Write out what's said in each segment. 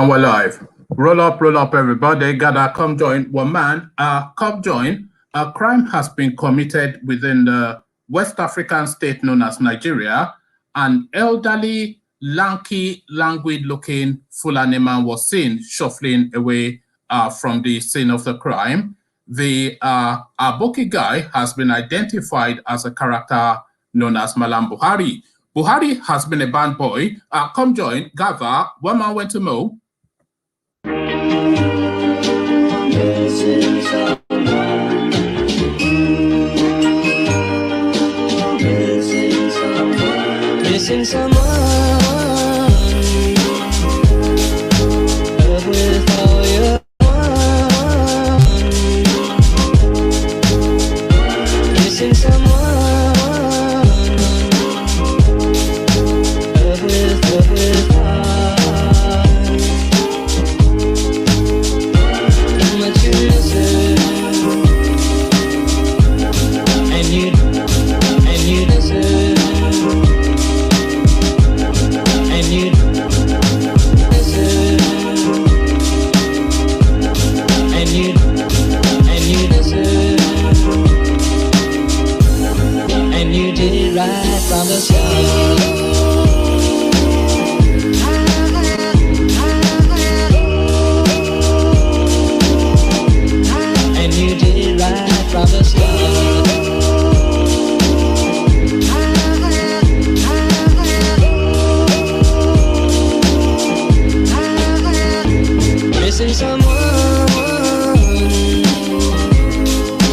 And we're live. Roll up, everybody. Gather, come join. One man, come join. A crime has been committed within the West African state known as Nigeria. An elderly, lanky, languid-looking Fulani man was seen shuffling away from the scene of the crime. The Aboki guy has been identified as a character known as Malam Buhari. Buhari has been a band boy. Come join, gather. One man went to mow. Missing someone with all your missing someone with how much you miss it, and you miss it. Right from the start, and you did right from the start. Missing someone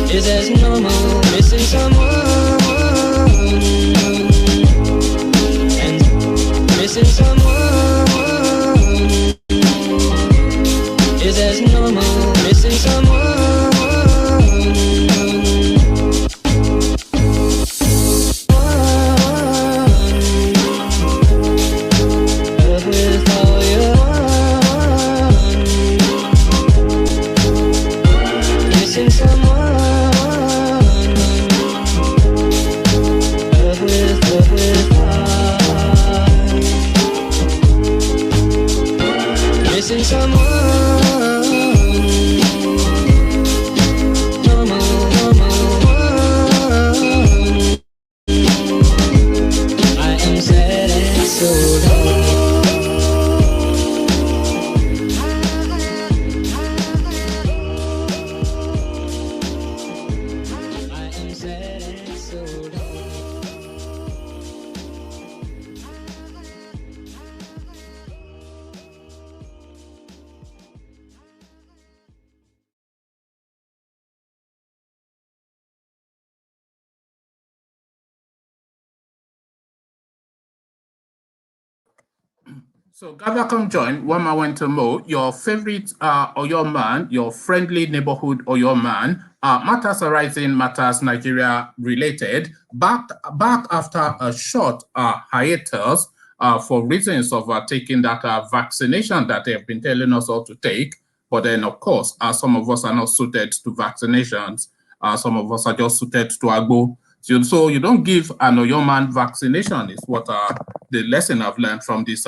is as normal. Missing someone. Missing someone is as normal. Missing someone with all your missing someone with missing someone. I am sad and so low. I am sad and so low. So gather, come join. One man went to mow. Your favorite or your man, your friendly neighborhood or your man. Matters arising, matters Nigeria related. Back after a short hiatus for reasons of taking that vaccination that they have been telling us all to take. But then, of course, some of us are not suited to vaccinations. Some of us are just suited to agbo. So you don't give an Oyo man vaccination is what the lesson I've learned from this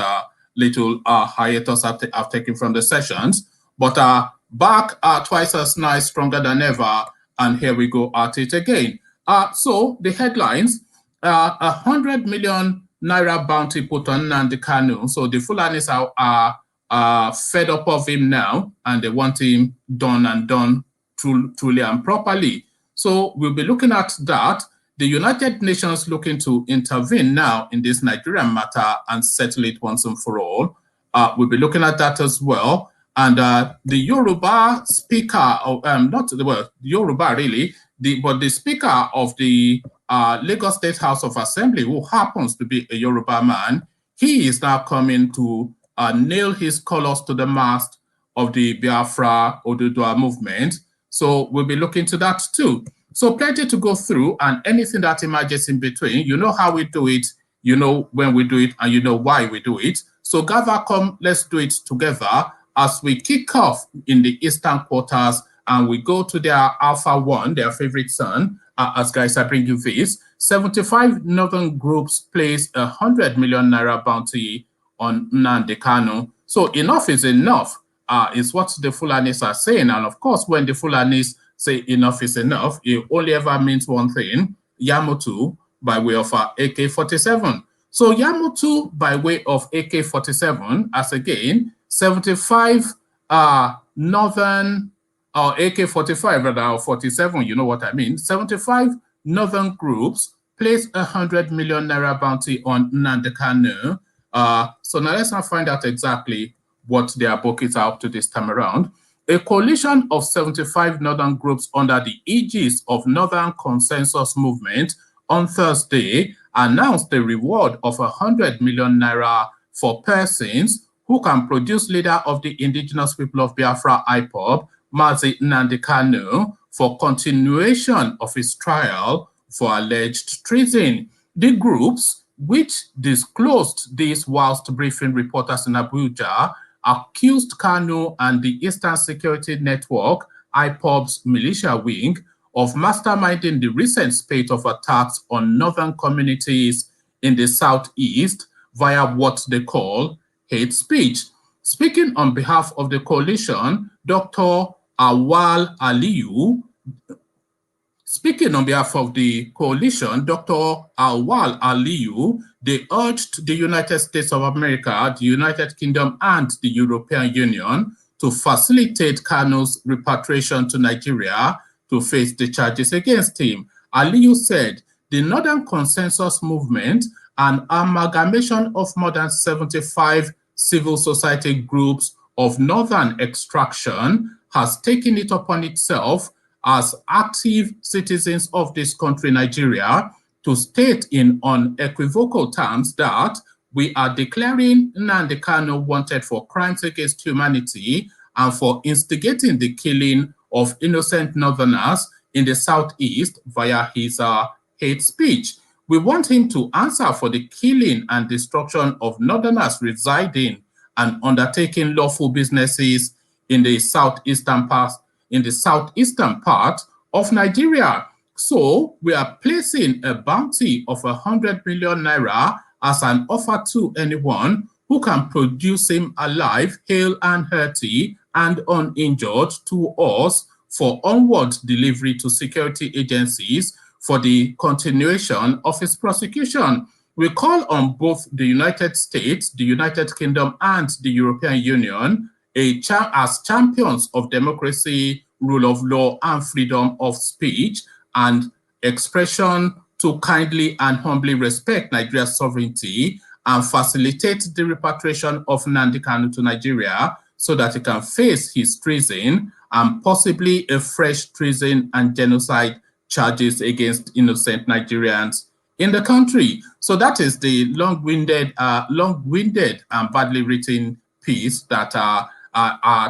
little hiatus I've taken from the sessions. But back twice as nice, stronger than ever. And here we go at it again. So the headlines, 100 million naira bounty put on Nnamdi Kanu. So the Fulanis are fed up of him now, and they want him done truly and properly. So we'll be looking at that. The United Nations looking to intervene now in this Nigerian matter and settle it once and for all. We'll be looking at that as well. And the Yoruba speaker, of, not the Yoruba really, but the speaker of the Lagos State House of Assembly, who happens to be a Yoruba man, he is now coming to nail his colors to the mast of the Biafra Oduduwa movement. So we'll be looking to that too. So plenty to go through, and anything that emerges in between, you know how we do it, you know when we do it, and you know why we do it. So gather, come, let's do it together as we kick off in the eastern quarters and we go to their Alpha 1, their favorite son. As guys, I bring you this. 75 northern groups place 100 million naira bounty on Nnamdi Kanu. So enough is enough, is what the Fulanis are saying. And of course, when the Fulanis say enough is enough, it only ever means one thing, Yamutu, by way of AK-47. So Yamutu, by way of AK-47, as again, 75 northern, or AK-45 rather, or 47, you know what I mean, 75 northern groups placed 100 million naira bounty on Nnamdi Kanu. So now let's not find out exactly what their buckets are up to this time around. A coalition of 75 northern groups under the aegis of Northern Consensus Movement on Thursday announced the reward of 100 million naira for persons who can produce leader of the indigenous people of Biafra IPOB, Mazi Nnamdi Kanu, for continuation of his trial for alleged treason. The groups, which disclosed this whilst briefing reporters in Abuja, accused Kanu and the Eastern Security Network, IPOB's militia wing, of masterminding the recent spate of attacks on northern communities in the southeast via what they call hate speech. Speaking on behalf of the coalition, Dr. Awal Aliyu, Speaking on behalf of the coalition, Dr. Awal Aliyu, they urged the United States of America, the United Kingdom, and the European Union to facilitate Kanu's repatriation to Nigeria to face the charges against him. Aliyu said the Northern Consensus Movement, an amalgamation of more than 75 civil society groups of Northern extraction, has taken it upon itself as active citizens of this country, Nigeria, to state in unequivocal terms that we are declaring Nnamdi Kanu wanted for crimes against humanity and for instigating the killing of innocent Northerners in the Southeast via his hate speech. We want him to answer for the killing and destruction of Northerners residing and undertaking lawful businesses in the southeastern part of Nigeria. So we are placing a bounty of 100 million naira as an offer to anyone who can produce him alive, hale and hearty and uninjured to us for onward delivery to security agencies for the continuation of his prosecution. We call on both the United States, the United Kingdom, and the European Union as champions of democracy, rule of law, and freedom of speech and expression to kindly and humbly respect Nigeria's sovereignty and facilitate the repatriation of Nnamdi Kanu to Nigeria so that he can face his treason and possibly a fresh treason and genocide charges against innocent Nigerians in the country. So that is the long-winded and badly written piece that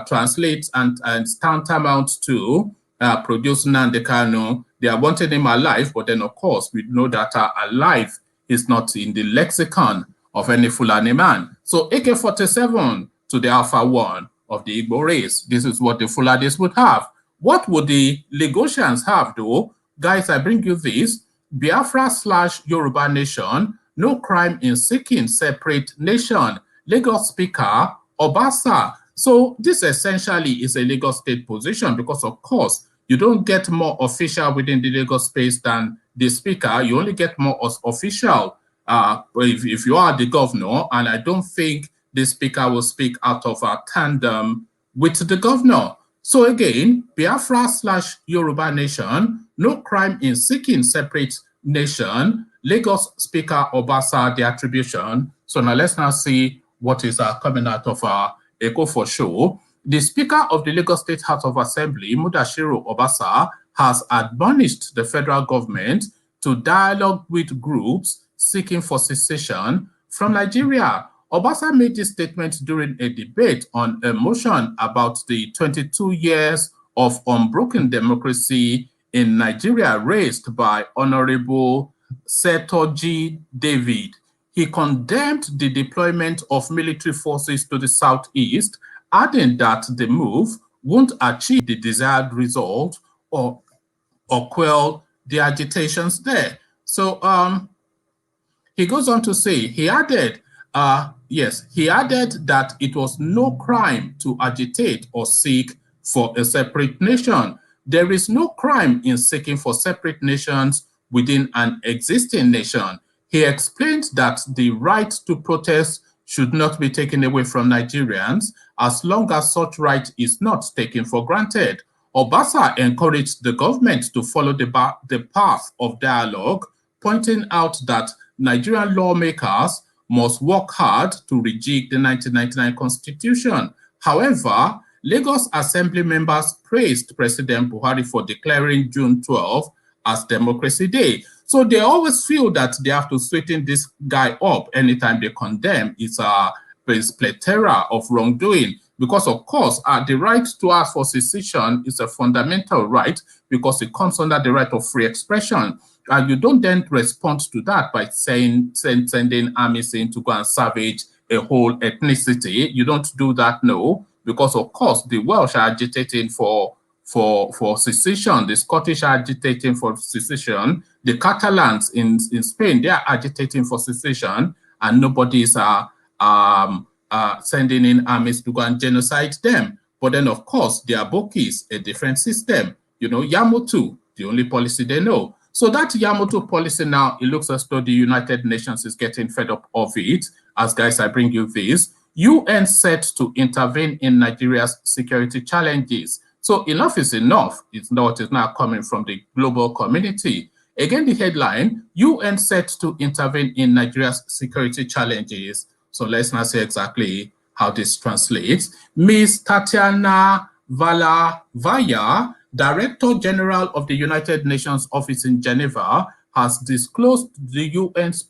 translates and tantamount to produce Nnamdi Kanu. They are wanting him alive, but then of course we know that alive is not in the lexicon of any Fulani man. So AK-47 to the Alpha 1 of the Igbo race. This is what the Fulanis would have. What would the Lagosians have though? Guys, I bring you this. Biafra / Yoruba nation, no crime in seeking separate nation. Lagos Speaker, Obasa. So this essentially is a Lagos state position because of course, you don't get more official within the Lagos space than the speaker. You only get more official if you are the governor, and I don't think the speaker will speak out of a tandem with the governor. So again, Biafra / Yoruba nation, no crime in seeking separate nation. Lagos Speaker Obasa, the attribution. So now let's now see what is coming out of Echo for Show. The Speaker of the Lagos State House of Assembly, Mudashiru Obasa, has admonished the federal government to dialogue with groups seeking for secession from Nigeria. Obasa made this statement during a debate on a motion about the 22 years of unbroken democracy in Nigeria raised by Honorable Setoji David. He condemned the deployment of military forces to the southeast, adding that the move won't achieve the desired result or quell the agitations there. So he goes on to say, he added, Yes, he added that it was no crime to agitate or seek for a separate nation. There is no crime in seeking for separate nations within an existing nation. He explained that the right to protest should not be taken away from Nigerians as long as such right is not taken for granted. Obasa encouraged the government to follow the path of dialogue, pointing out that Nigerian lawmakers must work hard to rejig the 1999 constitution. However, Lagos Assembly members praised President Buhari for declaring June 12 as Democracy Day. So they always feel that they have to sweeten this guy up anytime they condemn his plethora of wrongdoing. Because, of course, the right to ask for secession is a fundamental right because it comes under the right of free expression. And you don't then respond to that by sending armies in to go and savage a whole ethnicity. You don't do that, no, because, of course, the Welsh are agitating for secession, the Scottish are agitating for secession, the Catalans in Spain, they are agitating for secession, and nobody is sending in armies to go and genocide them. But then, of course, the Abokis, a different system. You know, Yamotu, the only policy they know. So that Yamotu policy now, it looks as though the United Nations is getting fed up of it. As guys, I bring you this. UN set to intervene in Nigeria's security challenges. So enough is enough. It's not, it's now coming from the global community. Again, the headline, UN set to intervene in Nigeria's security challenges. So let's now see exactly how this translates. Ms. Tatiana Valavaya, Director General of the United Nations Office in Geneva, has disclosed the UN's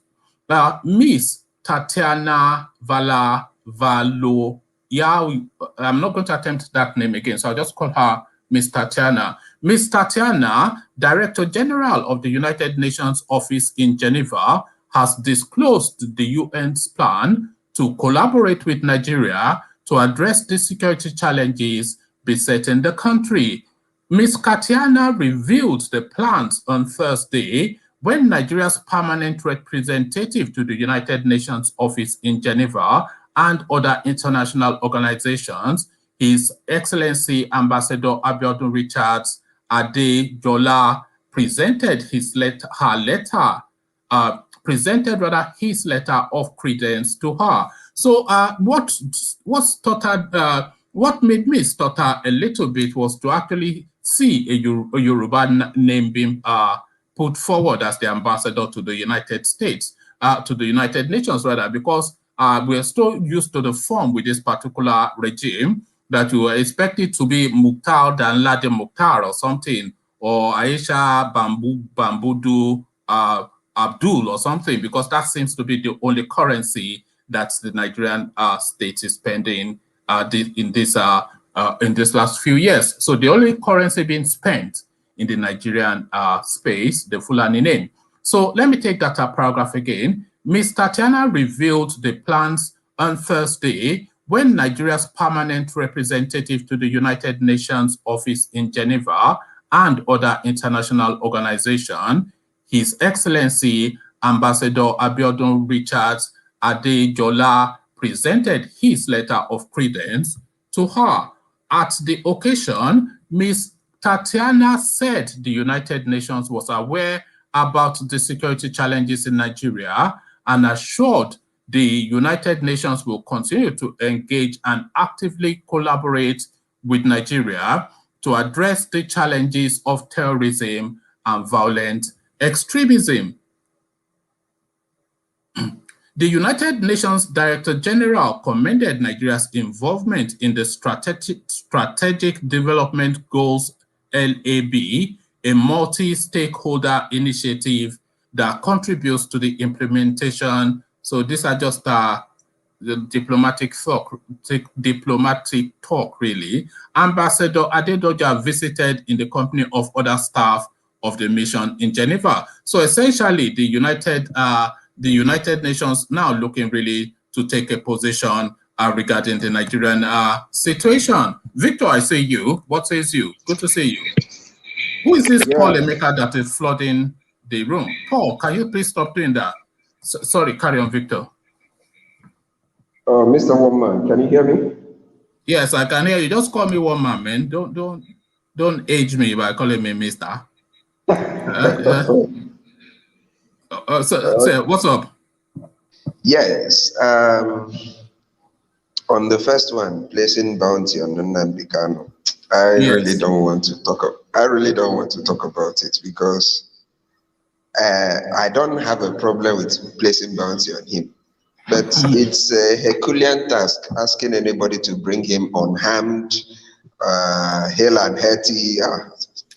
Ms. Tatiana Valavalo. Yeah, I'm not going to attempt that name again, so I'll just call her Ms. Tatiana. Ms. Tatiana, Director General of the United Nations Office in Geneva, has disclosed the UN's plan to collaborate with Nigeria to address the security challenges besetting the country. Ms. Tatiana revealed the plans on Thursday when Nigeria's permanent representative to the United Nations Office in Geneva and other international organizations, His Excellency Ambassador Abiodun Richards Adejola, presented his letter of credence to her. So what made me stutter a little bit was to actually see a Yoruba name being put forward as the ambassador to the United States, to the United Nations rather, because we're still used to the form with this particular regime that you were expected to be Mukhtar Danladi Mukhtar or something, or Aisha Bambudu Abdul or something, because that seems to be the only currency that the Nigerian state is spending in this last few years. So the only currency being spent in the Nigerian space, the Fulani name. So let me take that paragraph again. Ms. Tatiana revealed the plans on Thursday when Nigeria's permanent representative to the United Nations Office in Geneva and other international organizations, His Excellency Ambassador Abiodun Richards Adejola, presented his letter of credence to her. At the occasion, Ms. Tatiana said the United Nations was aware about the security challenges in Nigeria and assured the United Nations will continue to engage and actively collaborate with Nigeria to address the challenges of terrorism and violent extremism. The United Nations Director General commended Nigeria's involvement in the Strategic Development Goals LAB, a multi-stakeholder initiative that contributes to the implementation. So these are just the diplomatic talk, really. Ambassador Adedoja visited in the company of other staff of the mission in Geneva. So essentially, the United Nations now looking really to take a position regarding the Nigerian situation. Victor, I say you. What says you? Good to see you. Who is this Paul Emeka that is flooding the room? Paul, can you please stop doing that? Sorry, carry on, Victor. Mr. Woman, can you hear me? Yes, I can hear you. Just call me one man. Don't age me by calling me Mister. So what's up? Yes. On the first one, placing bounty on Nnamdi Kanu, I really Yes. don't want to talk. I really don't want to talk about it because I don't have a problem with placing bounty on him. But it's a Herculean task asking anybody to bring him unharmed, hale and hearty.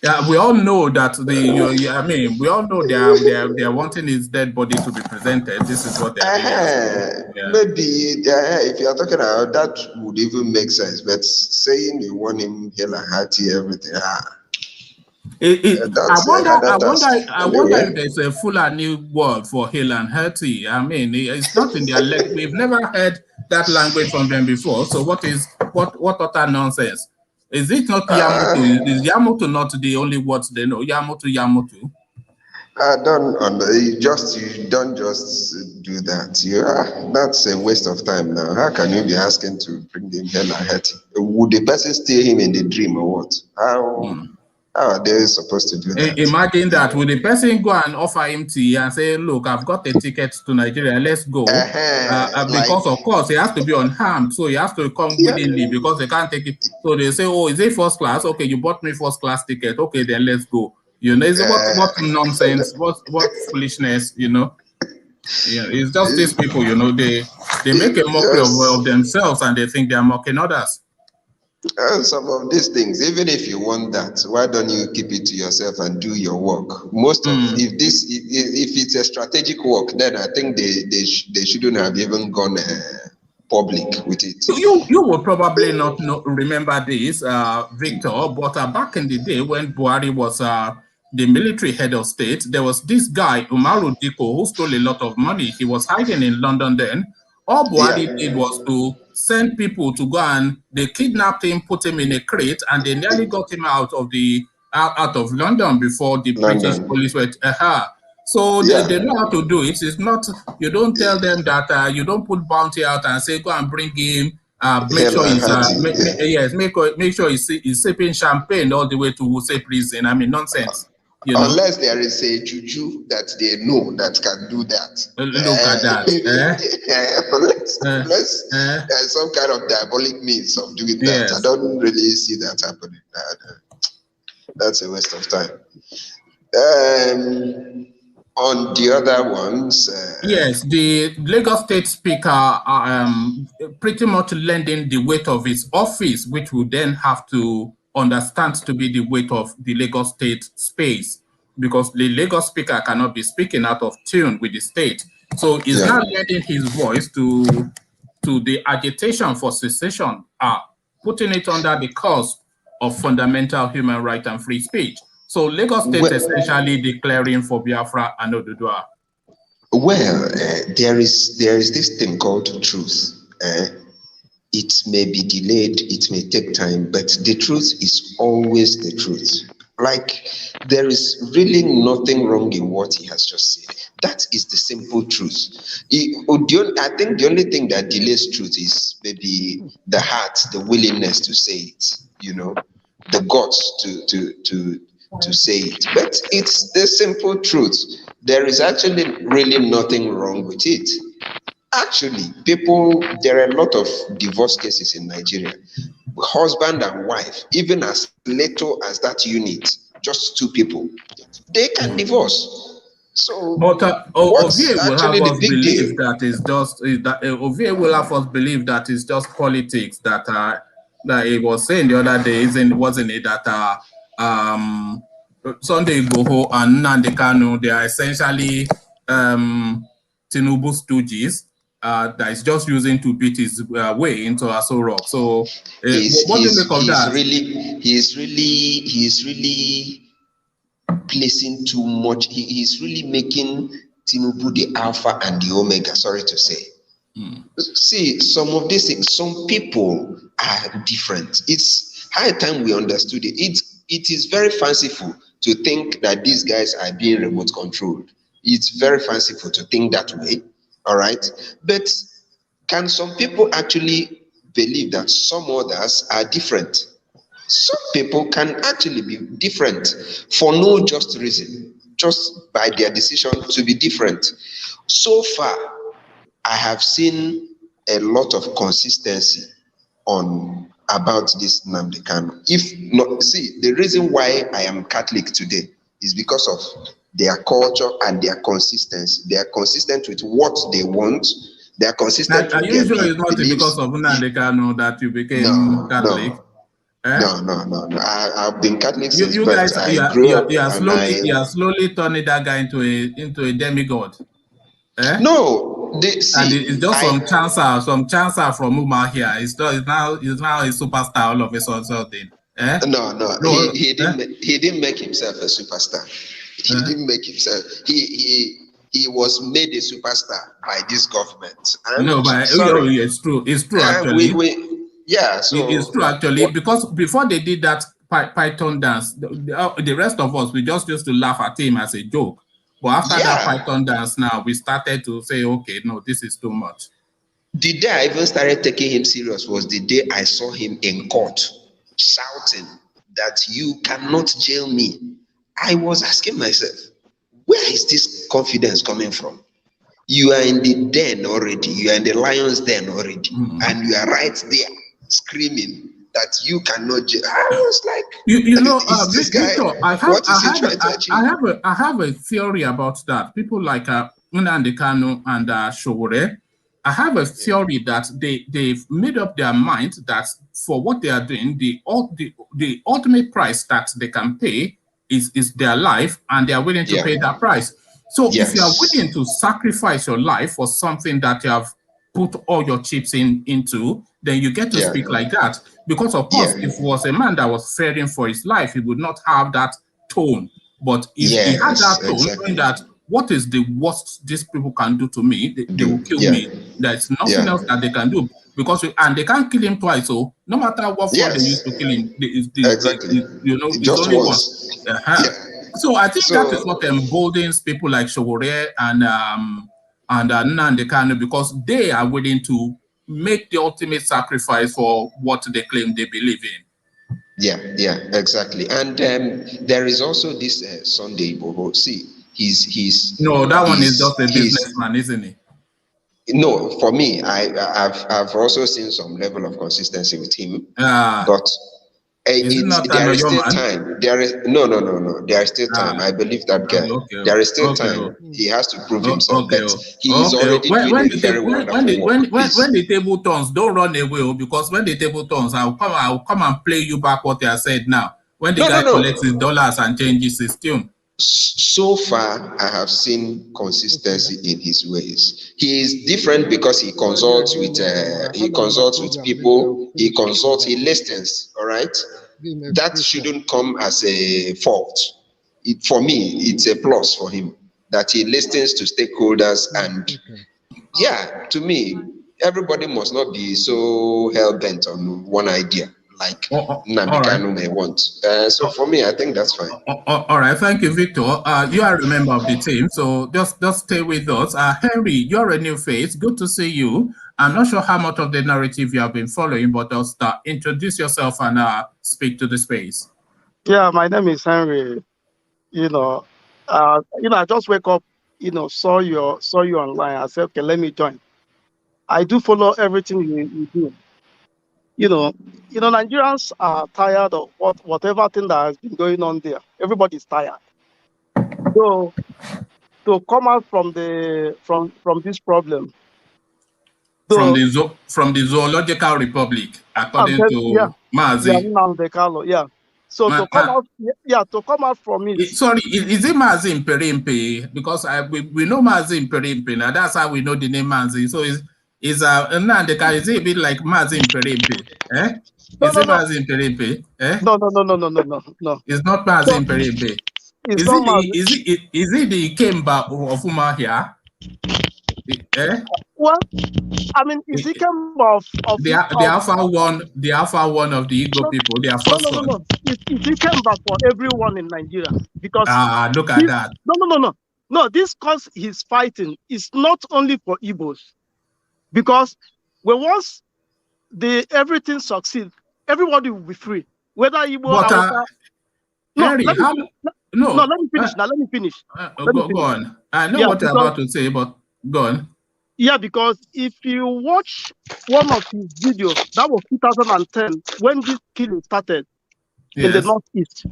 Yeah, we all know that we all know they are wanting his dead body to be presented. This is what they are really asking. Yeah. Maybe if you are talking about that, would even make sense. But saying you want him hale and hearty, everything. I wonder if there's a Fulani word for hale and hearty. I mean, it's not in their we've never heard that language from them before. So what utter nonsense? Is it not Yamutu? Is Yamutu not the only words they know? Yamutu. I don't. You don't just do that. That's a waste of time now. How can you be asking to bring him hell and hearty? Would the person steal him in the dream or what? How are they supposed to do that? Imagine that. Will the person go and offer him tea and say, look, I've got a ticket to Nigeria, let's go. Because of course he has to be unharmed, so he has to come willingly because they can't take it. So they say, oh, is it first class? Okay, you bought me first class ticket. Okay, then let's go. You know, what nonsense, what foolishness, you know. Yeah, it's just these people, you know, they make a mockery of themselves and they think they are mocking others. Some of these things, even if you want that, why don't you keep it to yourself and do your work? Most of if it's a strategic work, then I think they shouldn't have even gone public with it. You will probably not remember this, Victor, but back in the day when Buhari was the military head of state, there was this guy Umaru Diko who stole a lot of money. He was hiding in London then. All Buhari did was to send people to go and they kidnapped him, put him in a crate, and they nearly got him out of London before the British police went. So they know how to do it. It's not, you don't tell them that you don't put bounty out and say go and bring him. Make sure he's make sure he's sipping champagne all the way to say prison. I mean, nonsense. You know? Unless there is a juju that they know that can do that. Look at that. Unless there's some kind of diabolic means of doing that. I don't really see that happening. That's a waste of time. On the other ones, yes, the Lagos State Speaker pretty much lending the weight of his office, which would then have to understand to be the weight of the Lagos State space, because the Lagos Speaker cannot be speaking out of tune with the state. So he's now lending his voice to the agitation for secession, putting it under the cause of fundamental human right and free speech. So Lagos State essentially declaring for Biafra and Oduduwa. Well, there is this thing called truth. It may be delayed, it may take time, but the truth is always the truth. Like, there is really nothing wrong in what he has just said. That is the simple truth. I think the only thing that delays truth is maybe the heart, the willingness to say it, you know, the guts to say it. But it's the simple truth. There is actually really nothing wrong with it. Actually, there are a lot of divorce cases in Nigeria. Husband and wife, even as little as that unit, just two people, they can divorce. So, but Ovie will have us believe that is just Ovie will have us believe that it's just politics. That he was saying the other day, wasn't it that Sunday Igboho and Nnamdi Kanu, they are essentially Tinubu stooges. That is just using to beat his way into Aso Rock. So, what do you make of that? He's really placing too much. He's really making Tinubu the alpha and the omega. Sorry to say. See, some of these things, some people are different. It's high time we understood it. It is very fanciful to think that these guys are being remote controlled. It's very fanciful to think that way. All right, but can some people actually believe that some others are different? Some people can actually be different for no just reason, just by their decision to be different. So far, I have seen a lot of consistency on about this Nnamdi Kanu. If not, see, the reason why I am Catholic today is because of their culture and their consistency. They are consistent with what they want. They are consistent with their usually it's not beliefs. because of Nnamdi Kanu that you became Catholic. No. I've been Catholic since You birth. guys, I grew up you are and slowly turning that guy into a demigod. No, and it's just some chancer from Uma here. It's now a superstar all of a sudden. No. He didn't make himself a superstar. He didn't make himself. He was made a superstar by this government. It's true. It's true actually. It's true actually, because before they did that Python dance, the rest of us, we just used to laugh at him as a joke. But after that Python dance, now we started to say, okay, no, this is too much. The day I even started taking him serious was the day I saw him in court shouting that you cannot jail me. I was asking myself, where is this confidence coming from? You are in the den already. You are in the lion's den already. And you are right there screaming that you cannot jail. I was like, this guy, what is he trying to achieve? I have a theory about that. People like Nnamdi Kanu and Showore, I have a theory that they've made up their mind that for what they are doing, the ultimate price that they can pay is their life, and they are willing to pay that price. So if you are willing to sacrifice your life for something that you have put all your chips into, then you get to speak like that. Because of course, if it was a man that was fearing for his life, he would not have that tone. But if he had that tone, knowing that what is the worst these people can do to me, they will kill me. There's nothing else that they can do. Because and they can't kill him twice. So no matter what fraud they used to kill him, it's only once. So I think that is what emboldens people like Showore and Nnamdi Kanu, because they are willing to make the ultimate sacrifice for what they claim they believe in. Yeah, exactly. And there is also this Sunday Bobo. See, he's that one is just a businessman, isn't he? No, for me, I've also seen some level of consistency with him, but there is still time. There is no. There is still time. I believe that guy. There is still time. He has to prove himself. But he is already doing a very wonderful work. When the table turns, don't run away, because when the table turns, I'll come and play you back what I said now. When the guy collects his dollars and changes his tune. So far, I have seen consistency in his ways. He is different because he consults with people. He listens. All right, that shouldn't come as a fault. For me, it's a plus for him that he listens to stakeholders. And to me, everybody must not be so hell bent on one idea like Nnamdi Kanu may want. So for me, I think that's fine. All right, thank you, Victor. You are a member of the team, so just stay with us. Henry, you're a new face. Good to see you. I'm not sure how much of the narrative you have been following, but just introduce yourself and speak to the space. Yeah, my name is Henry. I just wake up, saw you online. I said, okay, let me join. I do follow everything you do. Nigerians are tired of whatever thing that has been going on there. Everybody's tired. So to come out from this problem. From the Zoological Republic, according to Mazi. So to come out from it. Sorry, is it Mazi Imperimpe? Because we know Mazi Imperimpe. Now that's how we know the name Mazi. So is Nnamdi Kanu, is it a bit like Mazi Imperimpe? Is it Mazi Imperimpe? No. It's not Mazi Imperimpe. Is it the Kemba of Umahia? Well, I mean, is it Kemba of the Alpha one of the Igbo people? They are first one. No. It's Kemba for everyone in Nigeria, because look at that. No. This cause he's fighting is not only for Igbos, because when once everything succeeds, everybody will be free. Whether Igbo, Hausa. Henry, let me finish. Let me finish. Go on. I know what you're about to say, but go on. Yeah, because if you watch one of his videos, that was 2010 when this killing started in the Northeast.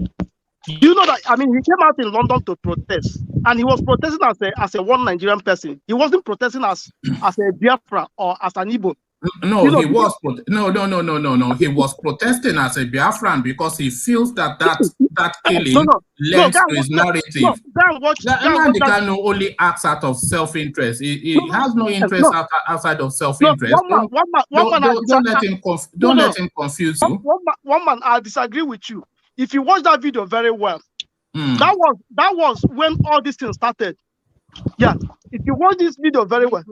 You know that, I mean, he came out in London to protest, and he was protesting as a one Nigerian person. He wasn't protesting as a Biafra or as an Igbo. No, he was He was protesting as a Biafran because he feels that killing lends to his narrative. Nnamdi Kanu only acts out of self-interest. He has no interest outside of self-interest. Don't let him confuse you. One man, I disagree with you. If you watch that video very well, that was when all these things started. Yeah, if you watch this video very well,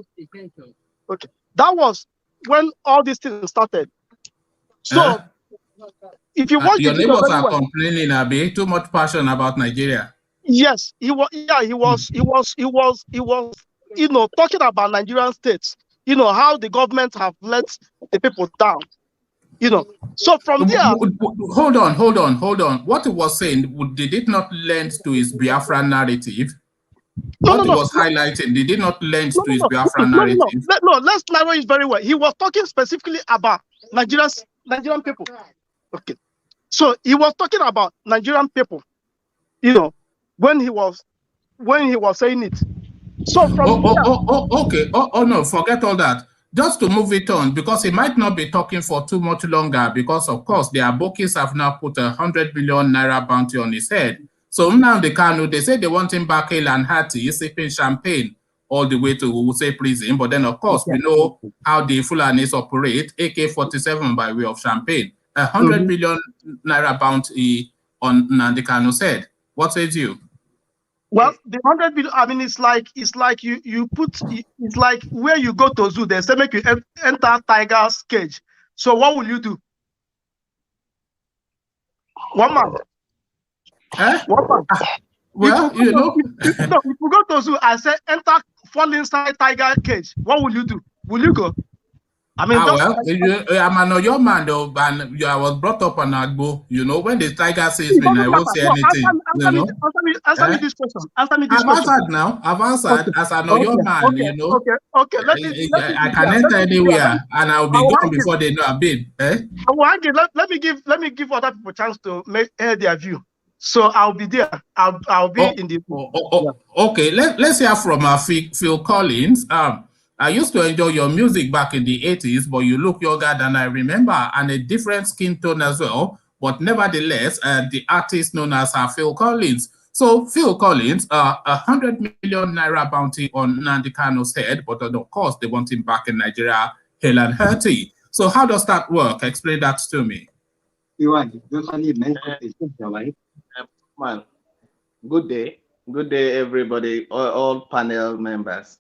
okay, that was when all these things started. So, if you watch your neighbors are complaining, Abi, too much passion about Nigeria. Yes, he was. Yeah, he was. You know, talking about Nigerian states. You know how the government have let the people down. You know, so from there. Hold on. What he was saying, did it not lend to his Biafra narrative? What he was highlighting, did it not lend to his Biafra narrative? No, let's narrow it very well. He was talking specifically about Nigerian people. Okay, so he was talking about Nigerian people. You know, when he was saying it. So from okay. No, forget all that. Just to move it on, because he might not be talking for too much longer, because of course the Abokis have now put 100 billion naira bounty on his head. So now the Kanu, they say they want him back hale and hearty, sipping champagne all the way to, we will say, prison. But then of course we know how the Fulanis operate, AK-47 by way of champagne. 100 billion naira bounty on Nnamdi Kanu's head. What says you? Well, the 100 billion, I mean, it's like where you go to zoo, they say make you enter tiger's cage. So what will you do? One man. One man. Well, if you go to zoo, I say fall inside tiger cage. What will you do? Will you go? I mean, I'm an your man though, and I was brought up on Agbo. You know, when the tiger says me, I won't say anything. Answer me this question. Answer me this question. I've answered now. I've answered as I know your man. You know. Okay. I can enter anywhere, and I'll be gone before they know I've been. Let me give other people a chance to air their view. So I'll be there. I'll be in the. Okay. Let's hear from Phil Collins. I used to enjoy your music back in the 80s, but you look younger than I remember, and a different skin tone as well. But nevertheless, the artist known as Phil Collins. So Phil Collins, 100 million naira bounty on Nnamdi Kanu's head, but of course they want him back in Nigeria, hale and hearty. So how does that work? Explain that to me. Man, good day, everybody, all panel members.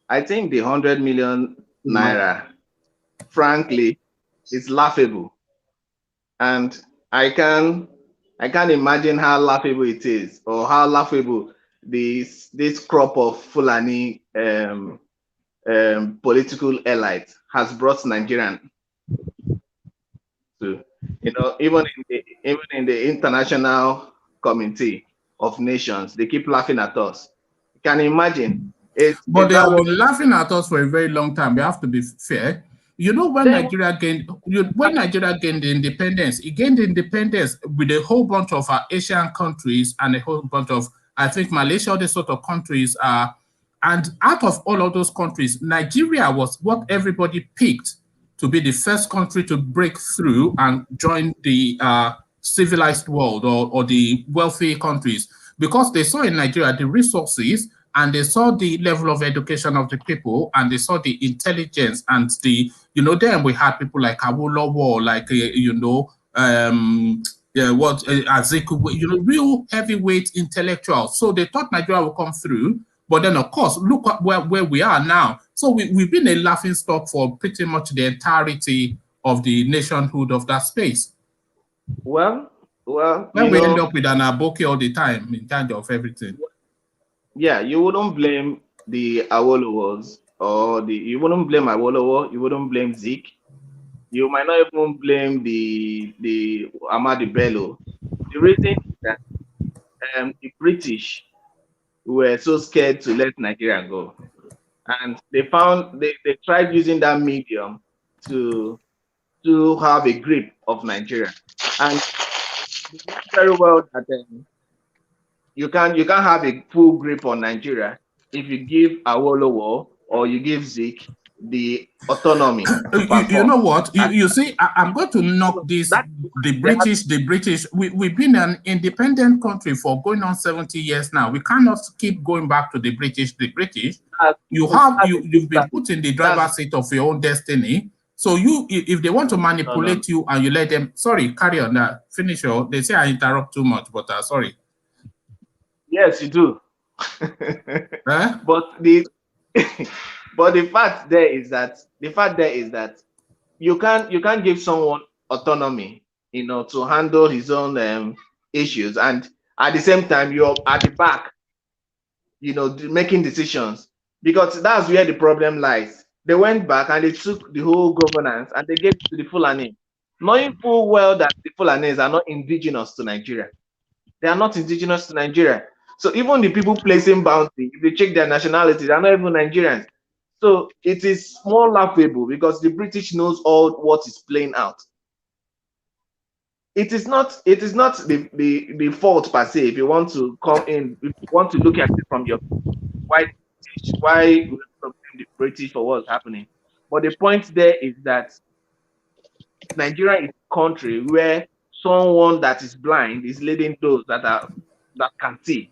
I think the 100 million naira, frankly, is laughable, and I can imagine how laughable it is, or how laughable this crop of Fulani political elite has brought Nigerian to, you know, even in the international committee of nations, they keep laughing at us. You can imagine. But they have been laughing at us for a very long time. We have to be fair. You know, when Nigeria gained the independence, it gained independence with a whole bunch of Asian countries and a whole bunch of, I think, Malaysia, these sort of countries. And out of all of those countries, Nigeria was what everybody picked to be the first country to break through and join the civilized world or the wealthy countries, because they saw in Nigeria the resources, and they saw the level of education of the people, and they saw the intelligence, and the, you know, then we had people like Awolowo, like, Azikiwe, you know, real heavyweight intellectuals. So they thought Nigeria would come through, but then of course, look at where we are now. So we've been a laughing stock for pretty much the entirety of the nationhood of that space. Well, when we end up with an Aboki all the time in terms of everything. Yeah, you wouldn't blame the Awolowos or you wouldn't blame Awolowo, you wouldn't blame Zeke, you might not even blame the Ahmadu Bello. The reason is that the British were so scared to let Nigeria go, and they tried using that medium to have a grip of Nigeria, and they know very well that you can't have a full grip on Nigeria if you give Awolowo or you give Zeke the autonomy to perform. You know what? You see, I'm going to knock this. The British. We've been an independent country for going on 70 years now. We cannot keep going back to the British. The British. You've been put in the driver's seat of your own destiny. So if they want to manipulate you and you let them, sorry, carry on. Finish your. They say I interrupt too much, but sorry. Yes, you do. Huh? But the fact there is that you can't give someone autonomy, to handle his own issues, and at the same time you're at the back, making decisions, because that's where the problem lies. They went back and they took the whole governance and they gave it to the Fulani, knowing full well that the Fulanis are not indigenous to Nigeria. They are not indigenous to Nigeria. So even the people placing bounty, if they check their nationality, they are not even Nigerians. So it is more laughable because the British knows all what is playing out. It is not the fault per se. If you want to come in, if you want to look at it from your why we blame the British for what's happening. But the point there is that Nigeria is a country where someone that is blind is leading those that can see.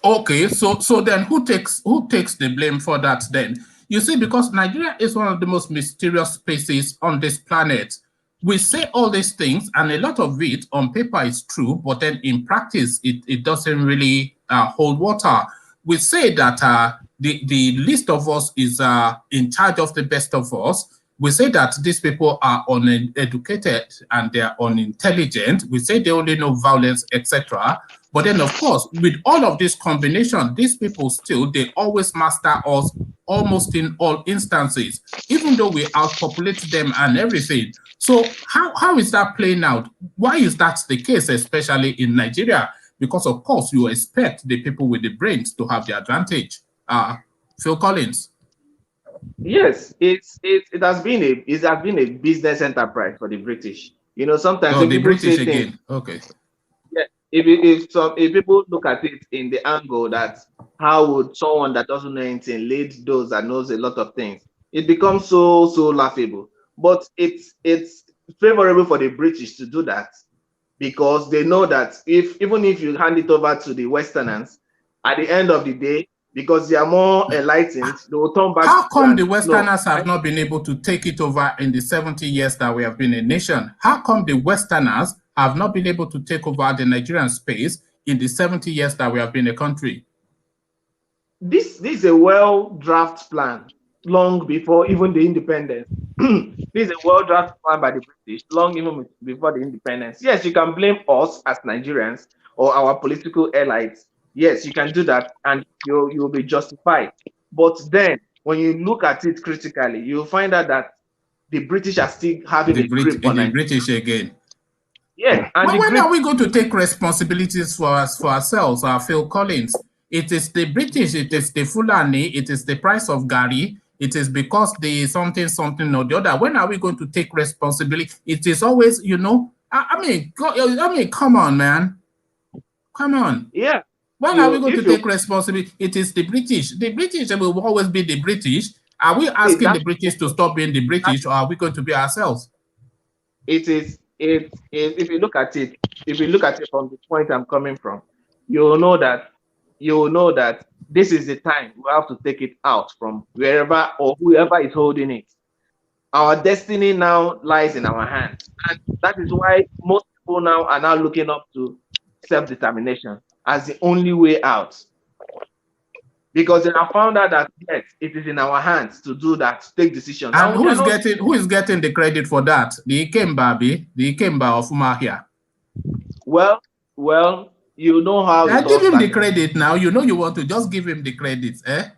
Okay, so then who takes the blame for that then? You see, because Nigeria is one of the most mysterious spaces on this planet. We say all these things, and a lot of it on paper is true, but then in practice, it doesn't really hold water. We say that the least of us is in charge of the best of us. We say that these people are uneducated and they are unintelligent. We say they only know violence, etc. But then, of course, with all of this combination, these people they always master us almost in all instances, even though we outpopulate them and everything. So how is that playing out? Why is that the case, especially in Nigeria? Because, of course, you expect the people with the brains to have the advantage. Phil Collins. Yes, it has been a business enterprise for the British. Sometimes the British again. Okay. Yeah, if people look at it in the angle that how would someone that doesn't know anything lead those that knows a lot of things, it becomes so laughable. But it's favorable for the British to do that because they know that even if you hand it over to the Westerners, at the end of the day, because they are more enlightened, they will turn back. How come the Westerners have not been able to take it over in the 70 years that we have been a nation? How come the Westerners have not been able to take over the Nigerian space in the 70 years that we have been a country? This is a well-drafted plan long before even the independence. This is a well-drafted plan by the British long even before the independence. Yes, you can blame us as Nigerians or our political elites. Yes, you can do that and you'll be justified. But then when you look at it critically, you'll find out that the British are still having a grip on the British again. Yes. And when are we going to take responsibilities for ourselves, Phil Collins? It is the British, it is the Fulani, it is the price of Gary, it is because the something or the other. When are we going to take responsibility? It is always, I mean, come on, man. Come on. Yeah. When are we going to take responsibility? It is the British. The British will always be the British. Are we asking the British to stop being the British, or are we going to be ourselves? If you look at it from the point I'm coming from, you'll know that this is the time we have to take it out from wherever or whoever is holding it. Our destiny now lies in our hands, and that is why most people now are now looking up to self-determination as the only way out, because they have found out that yes, it is in our hands to do that, to take decisions. And who is getting the credit for that? The Ikemba of Umahia. Well, you know how. I give him the credit now. You want to just give him the credit, eh?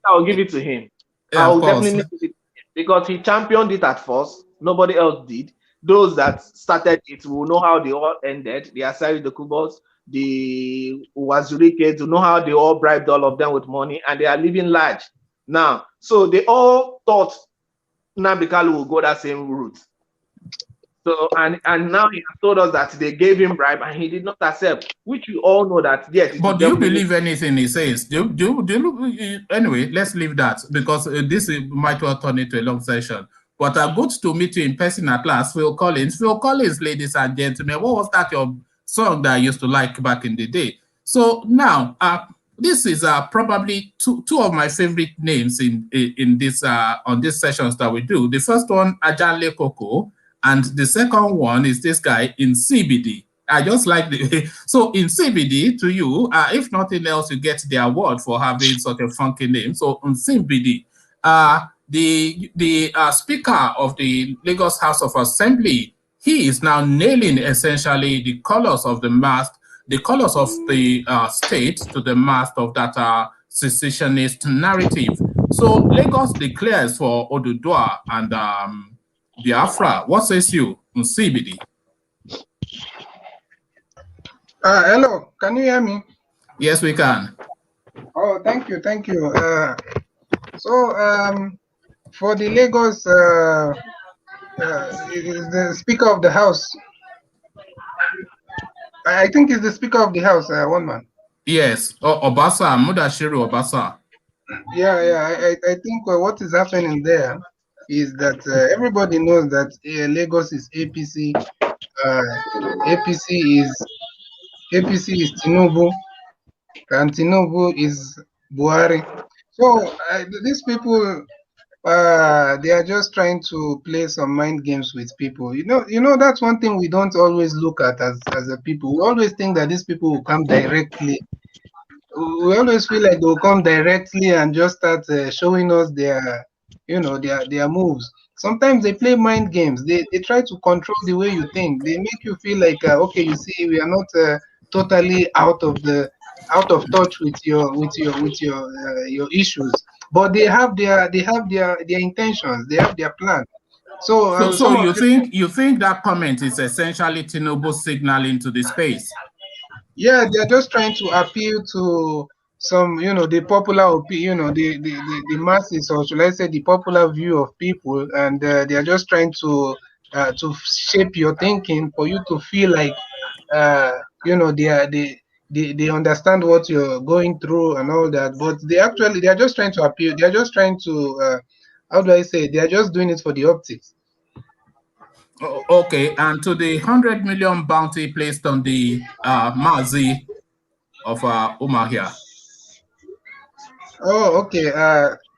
I'll give it to him. Yeah, of I'll course. definitely give it because he championed it at first. Nobody else did. Those that started it will know how they all ended. The Asari, the Kubos, the Wazuri kids will know how they all bribed all of them with money and they are living large now. So they all thought Nnamdi Kanu will go that same route. So and now he has told us that they gave him bribe and he did not accept, which we all know that yes. But do you believe anything he says? Anyway, let's leave that because this might well turn into a long session. But good to meet you in person at last, Phil Collins. Phil Collins, ladies and gentlemen, what was that your song that I used to like back in the day? So now, this is probably two of my favorite names in this on these sessions that we do. The first one, Ajanle Koko, and the second one is this guy in CBD. I just like the so in CBD to you, if nothing else, you get the award for having such a funky name. So in CBD, the Speaker of the Lagos House of Assembly, he is now nailing essentially the colors of the mast, the colors of the state to the mast of that secessionist narrative. So Lagos declares for Oduduwa and Biafra. What says you on CBD? Hello, can you hear me? Yes, we can. Oh, thank you. For the Lagos, is the Speaker of the House. I think it's the Speaker of the House, one man. Yes, Obasa, Mudashiru Obasa. Yeah. I think what is happening there is that everybody knows that Lagos is APC. APC is Tinubu, and Tinubu is Buhari. So these people, they are just trying to play some mind games with people. You know that's one thing we don't always look at as a people. We always think that these people will come directly. We always feel like they'll come directly and just start showing us their moves. Sometimes they play mind games. They try to control the way you think. They make you feel like okay, you see, we are not totally out of touch with your issues, but they have their intentions. They have their plan. So you think that comment is essentially Tinubu signaling to the space? Yeah, they're just trying to appeal to some, the popular opinion, the masses, or should I say, the popular view of people, and they are just trying to shape your thinking for you to feel like, they understand what you're going through and all that. But they are just trying to appeal. They are just trying to, how do I say? They are just doing it for the optics. Okay, and to the 100 million bounty placed on the Mazi of Umahia. Oh, okay.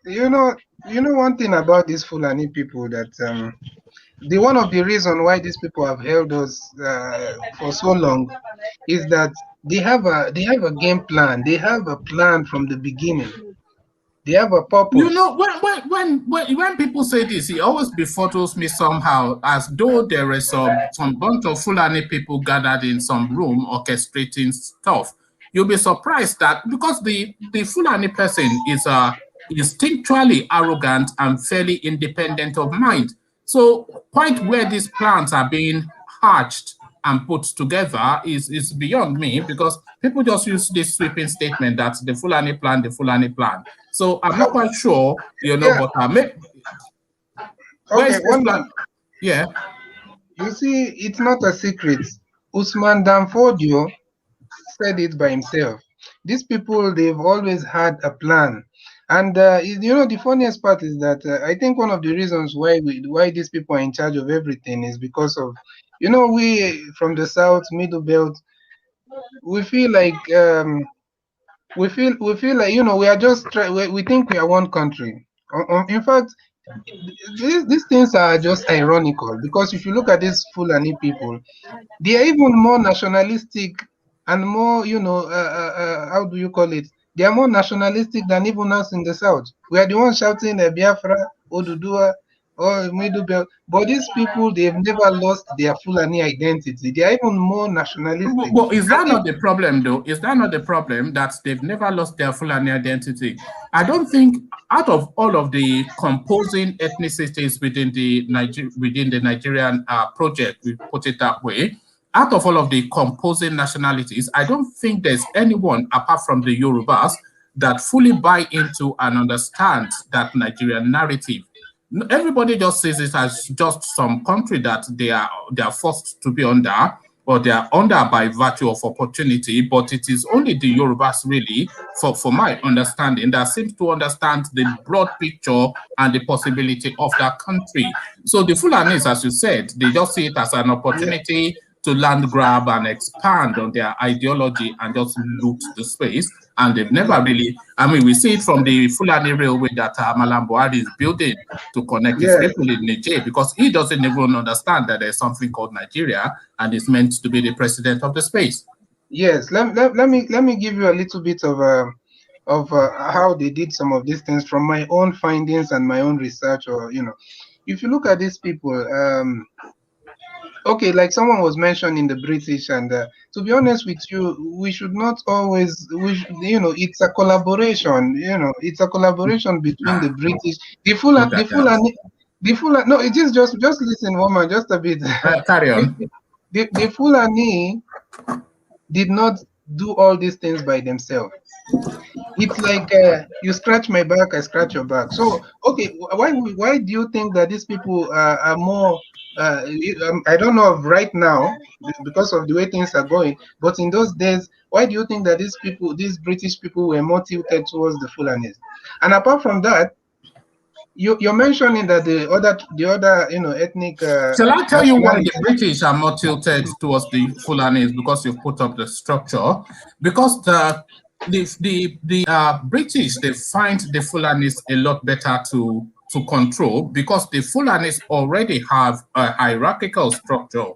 You know one thing about these Fulani people that one of the reason why these people have held us for so long is that they have a game plan. They have a plan from the beginning. They have a purpose. You know, when people say this, it always befuddles me somehow, as though there is some bunch of Fulani people gathered in some room orchestrating stuff. You'll be surprised that because the Fulani person is instinctually arrogant and fairly independent of mind. So quite where these plans are being hatched and put together is beyond me, because people just use this sweeping statement that the Fulani plan, the Fulani plan. So I'm not quite sure, but okay, one man. Yeah. You see, it's not a secret. Usman Danfodio said it by himself. These people, they've always had a plan. And the funniest part is that I think one of the reasons why these people are in charge of everything is because of, we from the South, Middle Belt, we feel like we feel like we are just we think we are one country. In fact, these things are just ironical, because if you look at these Fulani people, they are even more nationalistic and more, how do you call it? They are more nationalistic than even us in the South. We are the ones shouting Biafra, Oduduwa, or Middle Belt. But these people, they've never lost their Fulani identity. They are even more nationalistic. Well, is that not the problem, though? Is that not the problem that they've never lost their Fulani identity? I don't think out of all of the composing ethnicities within the Nigerian project, we put it that way, out of all of the composing nationalities, I don't think there's anyone apart from the Yorubas that fully buy into and understand that Nigerian narrative. Everybody just sees it as just some country that they are forced to be under, or they are under by virtue of opportunity, but it is only the Yorubas really, for my understanding, that seems to understand the broad picture and the possibility of that country. So the Fulanis, as you said, they just see it as an opportunity to land grab and expand on their ideology and just loot the space. And they've never really, I mean, we see it from the Fulani railway that Malam Buhari is building to connect his people in Niger, because he doesn't even understand that there's something called Nigeria and is meant to be the president of the space. Yes, let me give you a little bit of how they did some of these things from my own findings and my own research. Or if you look at these people, okay, like someone was mentioning the British, and to be honest with you, we should not always, it's a collaboration. It's a collaboration between the British, the Fulani. No, it is just listen, woman, just a bit. Carry on. The Fulani did not do all these things by themselves. It's like you scratch my back, I scratch your back. So, okay, why do you think that these people are more? I don't know of right now because of the way things are going. But in those days, why do you think that these British people, were more tilted towards the Fulanis? And apart from that, you're mentioning that the other ethnic. Shall I tell you why the British are more tilted towards the Fulanis? Because you've put up the structure. Because the British, they find the Fulanis a lot better to control, because the Fulanis already have a hierarchical structure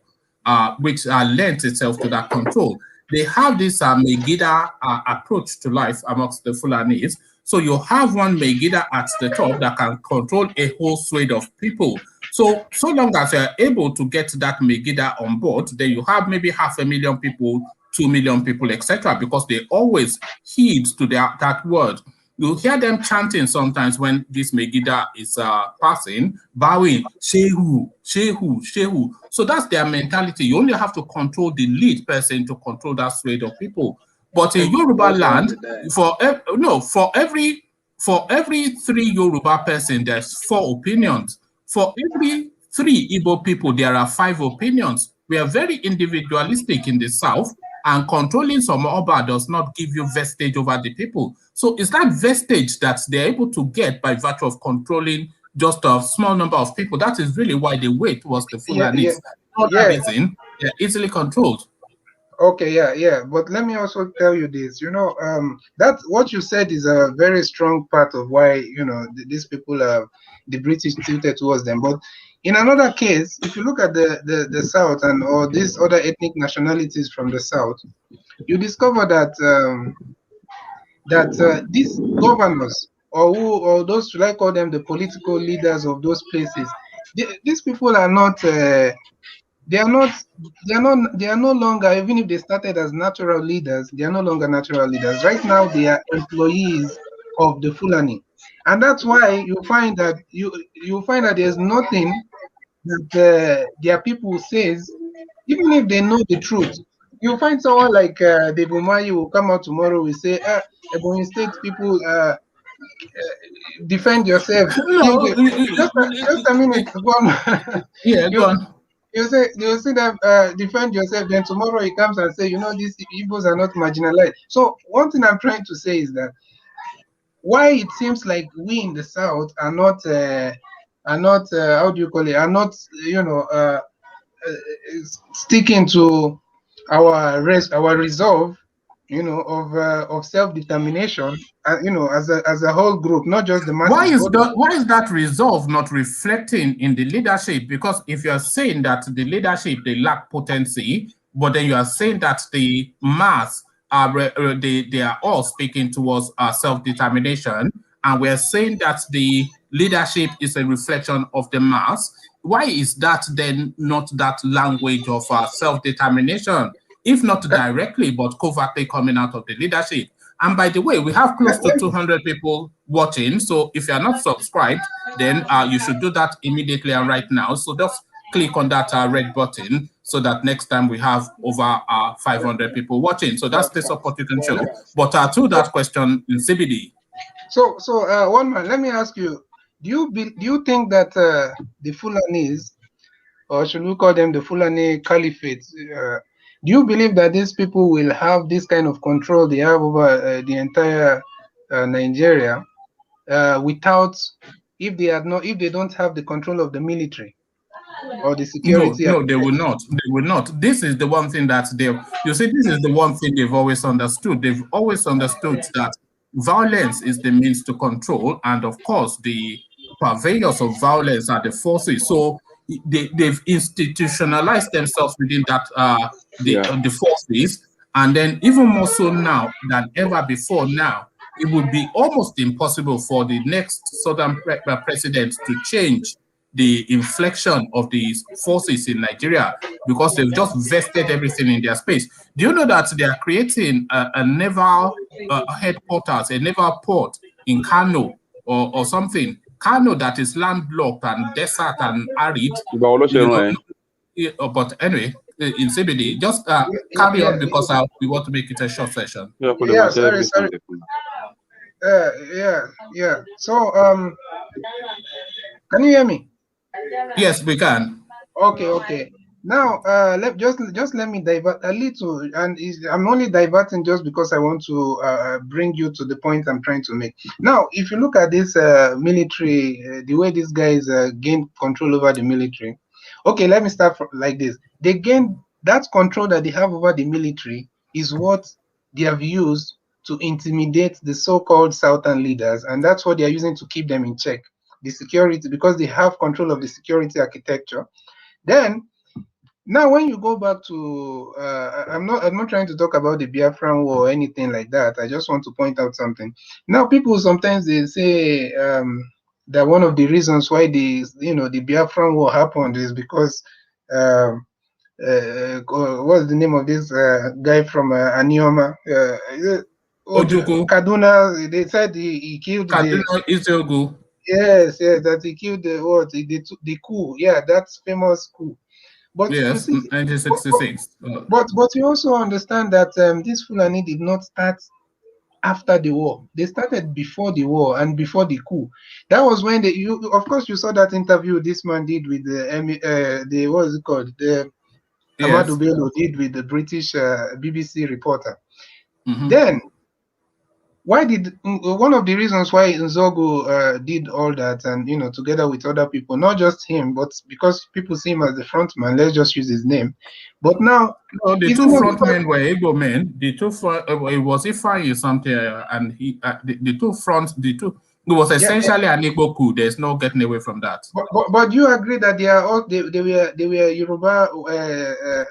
which lends itself to that control. They have this Megida approach to life amongst the Fulanis. So you have one Megida at the top that can control a whole swathe of people. So long as you're able to get that Megida on board, then you have maybe 500,000 people, 2 million people, etc., because they always heed to that word. You hear them chanting sometimes when this Megiddo is passing, bowing, Shehu, Shehu, Shehu. So that's their mentality. You only have to control the lead person to control that swathe of people. But in Yoruba land, for every 3 Yoruba person, there's 4 opinions. For every 3 Igbo people, there are 5 opinions. We are very individualistic in the South, and controlling some Oba does not give you vestige over the people. So it's that vestige that they're able to get by virtue of controlling just a small number of people. That is really why they wait towards the Fulani. Reason, they're easily controlled. Okay, yeah. But let me also tell you this. That what you said is a very strong part of why these people are the British tilted towards them. But in another case, if you look at the South or these other ethnic nationalities from the South, you discover that these governors or those, should I call them the political leaders of those places, these people are not. They are no longer, even if they started as natural leaders, they are no longer natural leaders. Right now, they are employees of the Fulani, and that's why you find that there's nothing that their people says, even if they know the truth. You find someone like Debumayi will come out tomorrow, will say, Ebonyi State people, defend yourself. No, just a minute. Go on. Yeah, go on. You see them defend yourself, then tomorrow he comes and say, these Igbos are not marginalized. So one thing I'm trying to say is that why it seems like we in the South are not how do you call it? Are not sticking to our resolve, of self-determination, as a whole group, not just the masses. Why is that resolve not reflecting in the leadership? Because if you are saying that the leadership, they lack potency, but then you are saying that the mass they are all speaking towards self-determination, and we're saying that the leadership is a reflection of the mass. Why is that then not that language of self-determination, if not directly, but covertly coming out of the leadership? And by the way, we have close to 200 people watching. So if you're not subscribed, then you should do that immediately and right now. So just click on that red button so that next time we have over 500 people watching. So that's the support you can show. But to that question in CBD. So one man, let me ask you, do you think that the Fulanis, or should we call them the Fulani Caliphate, do you believe that these people will have this kind of control they have over the entire Nigeria without, if they don't have the control of the military or the security? No, they will not. They will not. This is the one thing that you see, this is the one thing they've always understood. They've always understood that violence is the means to control, and of course, the purveyors of violence are the forces. So they've institutionalized themselves within that the forces, and then even more so now than ever before. Now it would be almost impossible for the next Southern president to change the inflection of these forces in Nigeria, because they've just vested everything in their space. Do you know that they are creating a naval headquarters, a naval port in Kanu or something? Kanu that is landlocked and desert and arid. But anyway, in CBD, just carry on, because we want to make it a short session. Yeah, sorry. Yeah. So, can you hear me? Yes, we can. Okay. Now, just let me divert a little, and I'm only diverting just because I want to bring you to the point I'm trying to make. Now, if you look at this military, the way these guys gain control over the military. Okay, let me start like this. They gain that control that they have over the military is what they have used to intimidate the so-called Southern leaders, and that's what they are using to keep them in check. The security, because they have control of the security architecture. Then now when you go back to I'm not trying to talk about the Biafran war or anything like that. I just want to point out something. Now people sometimes they say that one of the reasons why the Biafran war happened is because what's the name of this guy from Anioma? Kaduna. They said he killed Kaduna. Yes, that he killed the coup. Yeah, that's famous coup. But yes, 1966. But you also understand that this Fulani did not start after the war. They started before the war and before the coup. That was when of course you saw that interview this man did with the what is it called? The Amadou Bello did with the British BBC reporter. Then why did one of the reasons why Nzogu did all that, and together with other people, not just him, but because people see him as the front man, let's just use his name. But now the two front men were Igbo men. The two front it was Ifeanyi something, and he it was essentially an Igbo coup. There's no getting away from that. But you agree that they were Yoruba?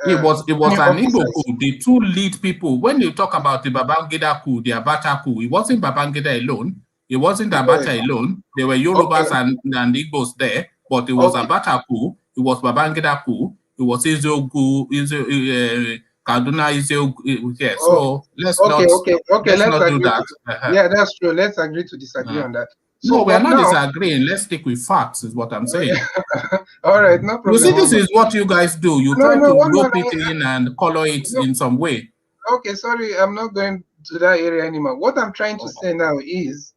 It was an Igbo coup. The two lead people, when you talk about the Babangida coup, the Abacha coup, it wasn't Babangida alone. It wasn't Abacha alone. There were Yorubas and Igbos there, but it was Abacha coup. It was Babangida coup. It was Iziogu, Kaduna Iziogu. Yeah. So let's not do that. Yeah, that's true. Let's agree to disagree on that. So we're not disagreeing. Let's stick with facts, is what I'm saying. All right, no problem. You see, this is what you guys do. You try to rope it in and color it in some way. Okay, sorry, I'm not going to that area anymore. What I'm trying to say now is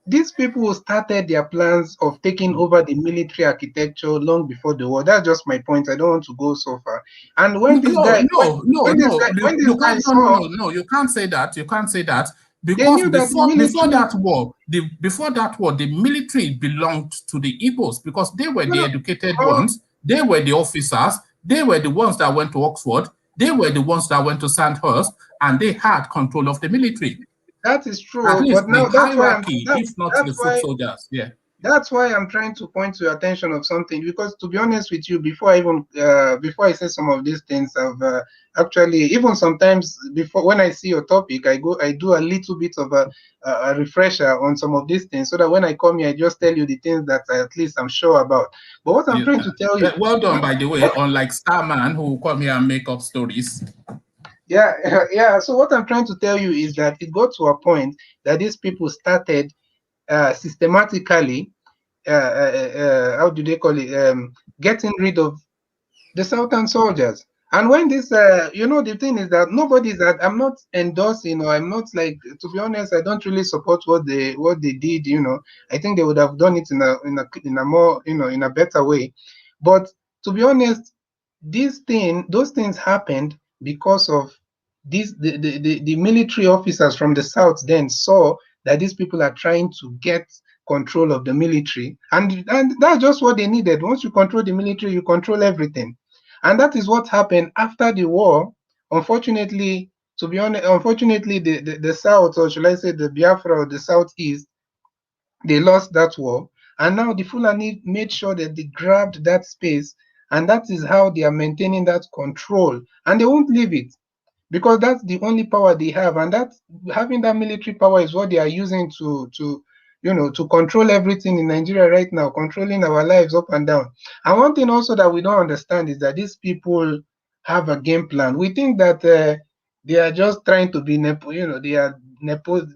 these people started their plans of taking over the military architecture long before the war. That's just my point. I don't want to go so far. And when this guy, you can't say that. You can't say that. Because before that war, the military belonged to the Igbos, because they were the educated ones, they were the officers, they were the ones that went to Oxford, they were the ones that went to Sandhurst, and they had control of the military. That is true. At least but now the hierarchy, if not the foot soldiers. Yeah. That's why I'm trying to point to your attention of something, because to be honest with you, before I say some of these things, I've actually, even sometimes before, when I see your topic, I do a little bit of a refresher on some of these things, so that when I come here, I just tell you the things that at least I'm sure about. But what I'm trying to tell you, well done, by the way, unlike Starman who come here and make up stories. yeah. So what I'm trying to tell you is that it got to a point that these people started systematically, how do they call it, getting rid of the Southern soldiers. And when this, the thing is that I'm not endorsing, or I'm not, like, to be honest, I don't really support what they did. I think they would have done it in a more, in a better way. But to be honest, those things happened because of the military officers from the South then saw that these people are trying to get control of the military, and that's just what they needed. Once you control the military, you control everything. And that is what happened after the war. Unfortunately, to be honest, the South, or should I say the Biafra or the Southeast, they lost that war. And now the Fulani made sure that they grabbed that space, and that is how they are maintaining that control. And they won't leave it, because that's the only power they have. And that, having that military power, is what they are using to control everything in Nigeria right now, controlling our lives up and down. And one thing also that we don't understand is that these people have a game plan. We think that they are just trying to be they are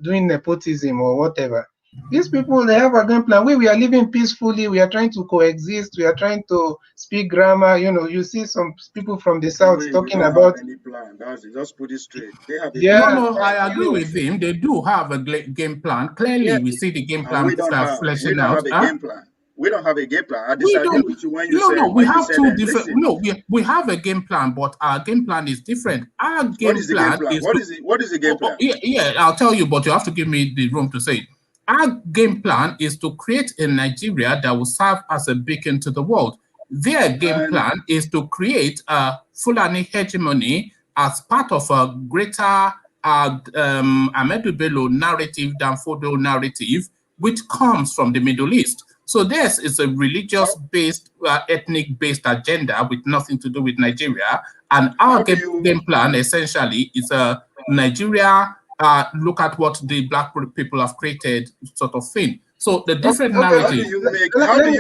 doing nepotism or whatever. These people, they have a game plan. We are living peacefully. We are trying to coexist. We are trying to speak grammar. You see some people from the South talking about any plan. That's it. Just put it straight. They have No, I agree with him. They do have a game plan. Clearly, we see the game plan fleshing out. We don't have a game plan. We don't have a game plan. I disagree with you when you say. No, we have two different. No, we have a game plan, but our game plan is different. Our game plan is. What is the game plan? Yeah, I'll tell you, but you have to give me the room to say it. Our game plan is to create a Nigeria that will serve as a beacon to the world. Their game plan is to create a Fulani hegemony as part of a greater Ahmedu Bello narrative, Danfodo narrative, which comes from the Middle East. So this is a religious-based, ethnic-based agenda with nothing to do with Nigeria. And our game plan essentially is a Nigeria. Look at what the black people have created, sort of thing. So the different narrative. How do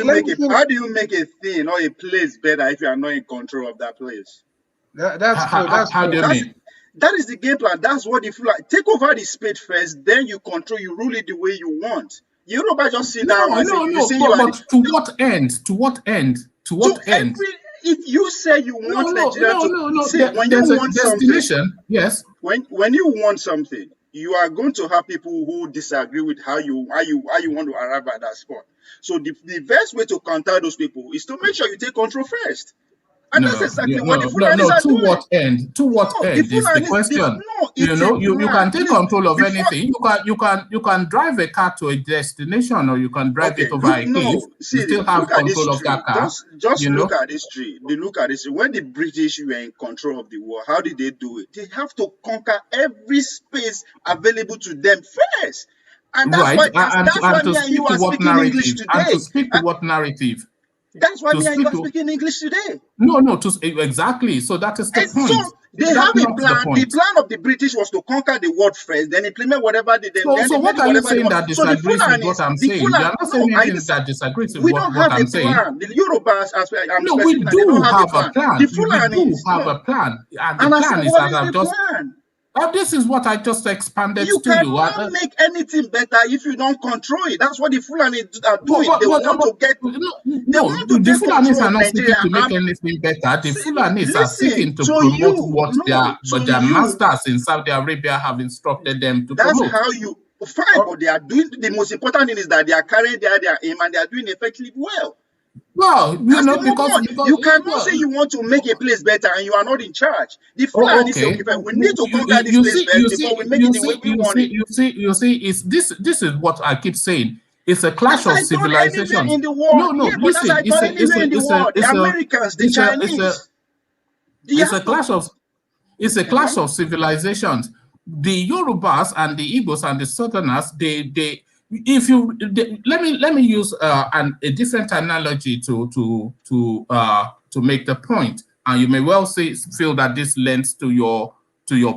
you make a thing or a place better if you are not in control of that place? That's true. How do you mean? That is the game plan. That's what the Fulani take over the space first, then you control. You rule it the way you want. You don't just sit down and say, but to what end? To what end? To what end? If you say you want Nigeria when you want destination, yes. When you want something, you are going to have people who disagree with how you want to arrive at that spot. So the best way to counter those people is to make sure you take control first. And that's exactly what the Fulanis are doing. To what end? To what end is the question. You can take control of anything. You can drive a car to a destination, or you can drive it over a cliff. You still have control of that car. Just look at history. Look at this. When the British were in control of the world, how did they do it? They have to conquer every space available to them first. And that's why me and you are speaking English today. And to speak to what narrative? That's why me and you are speaking English today. Exactly. So that is the point. So they have a plan. The plan of the British was to conquer the world first, then implement whatever they did. So what are you saying that disagrees with what I'm saying? You are not saying anything that disagrees with what I'm saying. The Yorubas, we do have a plan. The Fulani do have a plan. And the plan is that I've just... this is what I just expanded to you. You cannot make anything better if you don't control it. That's what the Fulani are doing. The Fulanis are not seeking to make anything better. The Fulanis are seeking to promote what their masters in Saudi Arabia have instructed them to promote. That's how you find what they are doing. The most important thing is that they are carrying their aim and they are doing effectively well. Well, because you cannot say you want to make a place better and you are not in charge. The Fulani say, we need to conquer this place first before we make it the way we want it. You see, this is what I keep saying. It's a clash of civilizations. In the world. Listen, the Americans, the Chinese. It's a clash of civilizations. The Yorubas and the Igbos and the Southerners, if you let me use a different analogy to make the point, and you may well feel that this lends to your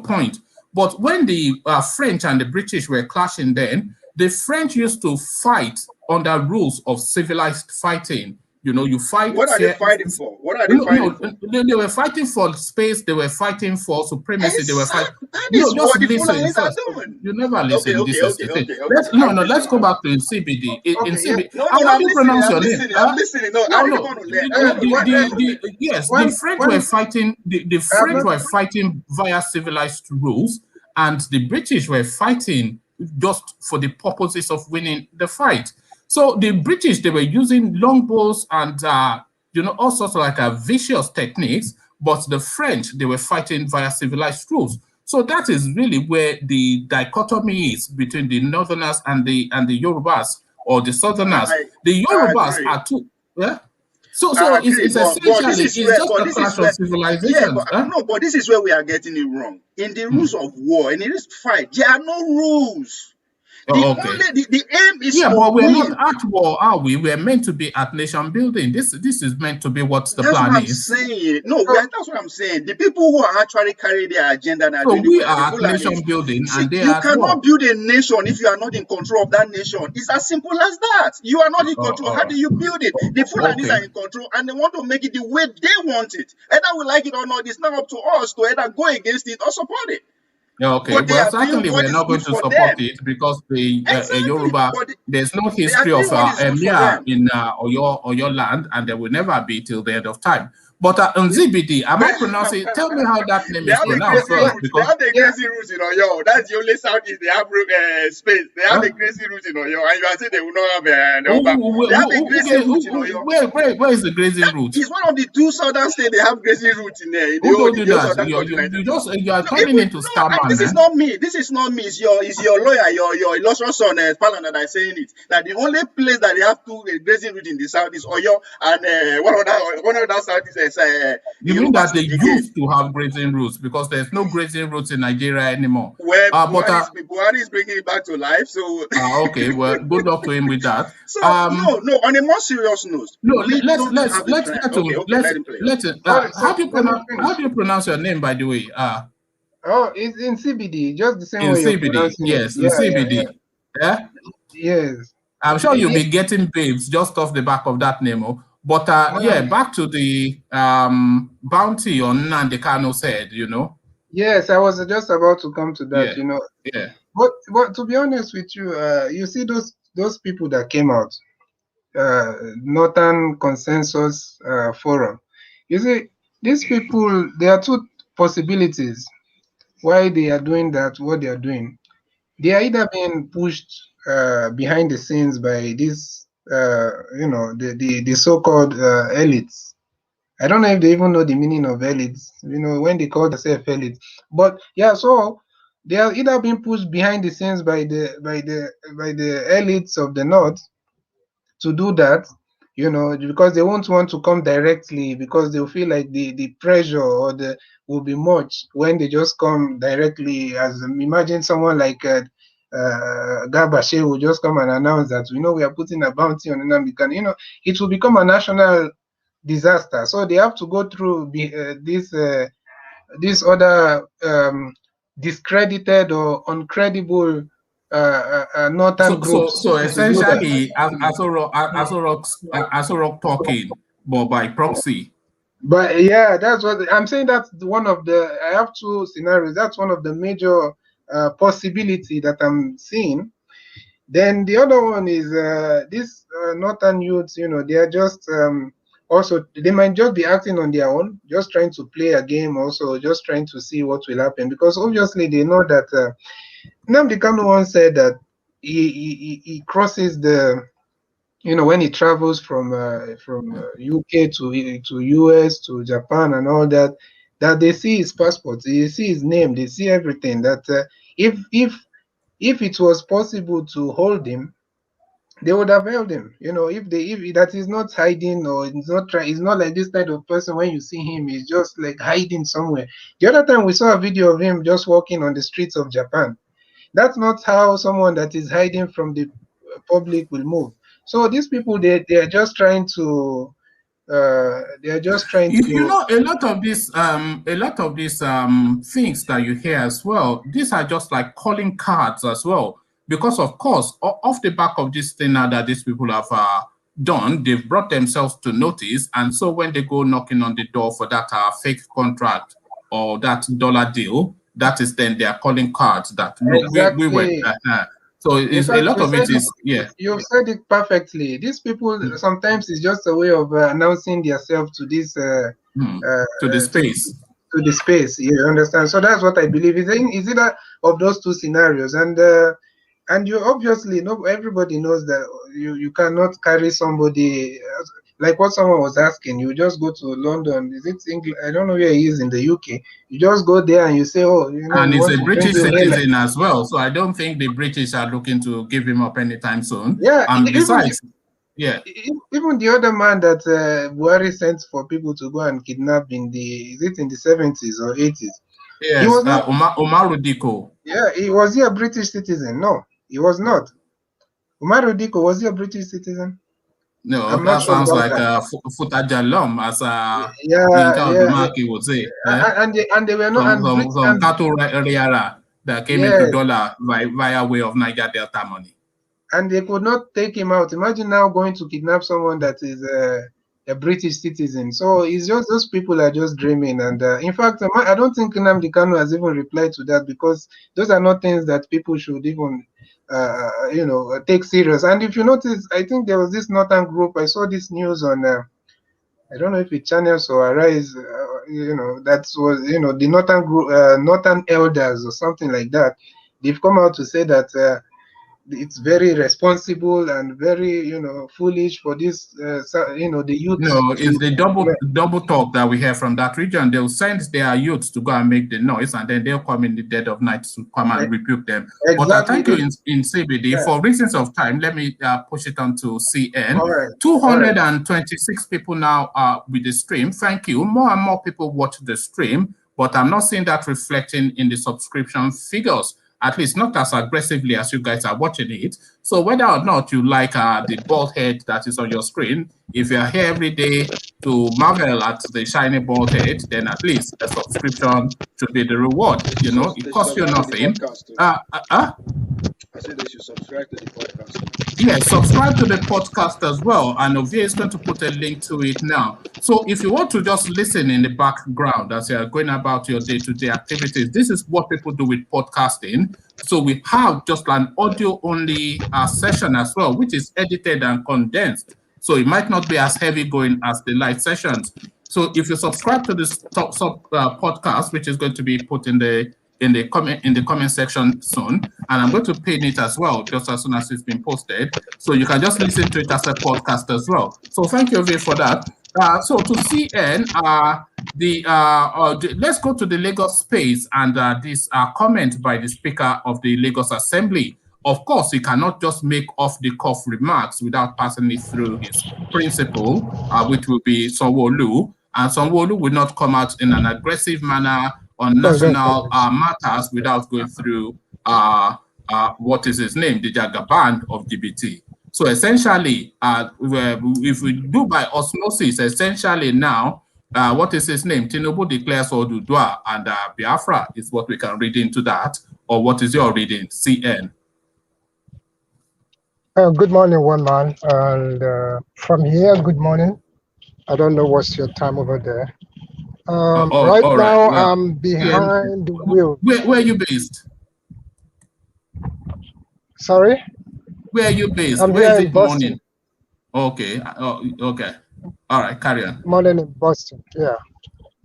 point. But when the French and the British were clashing, then the French used to fight under rules of civilized fighting. You know, you fight. What are they fighting for? What are they fighting for? They were fighting for space. They were fighting for supremacy. They were fighting. That is what the listen Fulanis are first. doing. You never listen. Okay. Let's go back to CBD. In CBD, No, how do you pronounce your name? I'm listening. No, I really want to learn. Yes, the French were fighting. The French were fighting via civilized rules, and the British were fighting just for the purposes of winning the fight. So the British, they were using longbows and all sorts of like vicious techniques, but the French, they were fighting via civilized rules. So that is really where the dichotomy is between the Northerners and the Yorubas or the Southerners. The Yorubas are two. Yeah. So it's essentially just a clash of civilization. No, but this is where we are getting it wrong. In the rules of war, in this fight, there are no rules. The aim is but we're not at war, are we? We're meant to be at nation building. This is meant to be what the plan is. Saying. No, that's what I'm saying. The people who are actually carrying their agenda and so we are at nation building, and they you are cannot build a nation if you are not in control of that nation. It's as simple as that. You are not in control. How do you build it? The Fulanis are in control, and they want to make it the way they want it. Either we like it or not, it's not up to us to either go against it or support it. Okay, well, certainly we're not going to support it because the Yoruba, there's no history of Emir in Oyo land, and there will never be till the end of time. But Nzibidi, am I pronouncing? Tell me how that name is pronounced first. Because they have the crazy roots in Oyo. That's the only Southeast they have space. They have the crazy roots in Oyo, and you are saying they will not have they have the crazy roots in Oyo. Where is the grazing route? It's one of the two southern states they have grazing roots in there. Who told you that? You are turning into Starman. This is not me. This is not me. It's your lawyer, your illustrious son, Palana, that is saying it. That the only place that they have two grazing routes in the south is Oyo, and one other south is. You mean that they used to have grazing routes because there's no grazing routes in Nigeria anymore? Well, Buhari is bringing it back to life. So okay, well, good luck to him with that. So no. On a more serious note, how do you pronounce your name, by the way? It's in CBD, just the same in way. CBD, yes, in CBD. Yeah. Yes. I'm sure you'll be getting babes just off the back of that name. But back to the bounty on Nnamdi Kanu said, Yes, I was just about to come to that, Yeah. But to be honest with you, you see those people that came out, Northern Consensus Forum. You see, these people, there are two possibilities why they are doing that, what they are doing. They are either being pushed behind the scenes by this the so-called elites. I don't know if they even know the meaning of elites, when they call themselves elites. But yeah, so they are either being pushed behind the scenes by the elites of the north to do that, because they won't want to come directly, because they'll feel like the pressure will be much when they just come directly. As imagine someone like Gabashe will just come and announce that we are putting a bounty on Nnamdi Kanu. It will become a national disaster. So they have to go through this other discredited or uncredible northern groups. So essentially, Asorok talking, but by proxy. But yeah, that's what I'm saying. That's one of the. I have two scenarios. That's one of the major possibility that I'm seeing. Then the other one is these northern youths. They are just also, they might just be acting on their own, just trying to play a game, also just trying to see what will happen, because obviously they know that Nnamdi Kanu once said that he crosses the, when he travels from UK to US to Japan and all that, that they see his passport, they see his name, they see everything. That if it was possible to hold him, they would have held him. If that is not hiding, or it's not like this type of person. When you see him, he's just like hiding somewhere. The other time we saw a video of him just walking on the streets of Japan. That's not how someone that is hiding from the public will move. So these people, they are just trying to You know, a lot of these things that you hear as well, these are just like calling cards as well, because of course off the back of this thing now that these people have done, they've brought themselves to notice, and so when they go knocking on the door for that fake contract or that dollar deal, that is then they are calling cards that look, exactly. we went so it's a lot of it is You've said it perfectly. These people sometimes it's just a way of announcing themselves to this to the space. To the space, you understand? So that's what I believe is either of those two scenarios, and you obviously know, everybody knows that you cannot carry somebody like what someone was asking. You just go to London. Is it England? I don't know where he is in the UK. You just go there and you say, oh, you know, and he's a British citizen as well. So I don't think the British are looking to give him up anytime soon. Yeah, and besides, even the other man that Buhari sent for people to go and kidnap in the 70s or 80s? Yes, he was not, Umaru Diko. Yeah, was he a British citizen? No, he was not. Umaru Diko, was he a British citizen? No, that sounds like Futajalom, as Dumaki would say. And they were not some Tato Riara that came into dollar via way of Niger Delta money. And they could not take him out. Imagine now going to kidnap someone that is a British citizen. So it's just those people are just dreaming. And in fact, I don't think Nnamdi Kanu has even replied to that, because those are not things that people should even take serious. And if you notice, I think there was this Northern group. I saw this news on I don't know if it's Channels or Arise, that was the Northern group, Northern Elders or something like that. They've come out to say that it's very responsible and very foolish for this the youth. No, it's the double talk that we hear from that region. They'll send their youths to go and make the noise, and then they'll come in the dead of night to come and rebuke them. Exactly. But I thank you in CBD. For reasons of time, let me push it on to CN. Right. 226 people now with the stream. Thank you. More and more people watch the stream, but I'm not seeing that reflecting in the subscription figures, at least not as aggressively as you guys are watching it. So whether or not you like the bald head that is on your screen, if you're here every day to marvel at the shiny bald head, then at least a subscription should be the reward. It costs you nothing. I said they should subscribe to the podcast. Yes, subscribe to the podcast as well. And Ovia is going to put a link to it now. So if you want to just listen in the background as you're going about your day-to-day activities, this is what people do with podcasting. So we have just an audio-only session as well, which is edited and condensed. So it might not be as heavy going as the live sessions. So if you subscribe to this podcast, which is going to be put in the comment section soon, and I'm going to pin it as well just as soon as it's been posted, so you can just listen to it as a podcast as well. So thank you, Ovia, for that. So to CN, let's go to the Lagos space and this comment by the Speaker of the Lagos Assembly. Of course, he cannot just make off-the-cuff remarks without passing it through his principal, which will be Sanwo-Olu, and Sanwo-Olu will not come out in an aggressive manner on national matters without going through what is his name, the Jagaban of GBT. So essentially, if we do by osmosis, essentially now, what is his name? Tinubu declares Oduduwa and Biafra is what we can read into that. Or what is your reading, CN? Good morning, one man. And from here, good morning. I don't know what's your time over there. Right now, well, I'm behind the wheel. Where are you based? Sorry? Where are you based? I'm Where here is in it Boston. Morning? Okay. Okay. All right, carry on. Morning in Boston, yeah.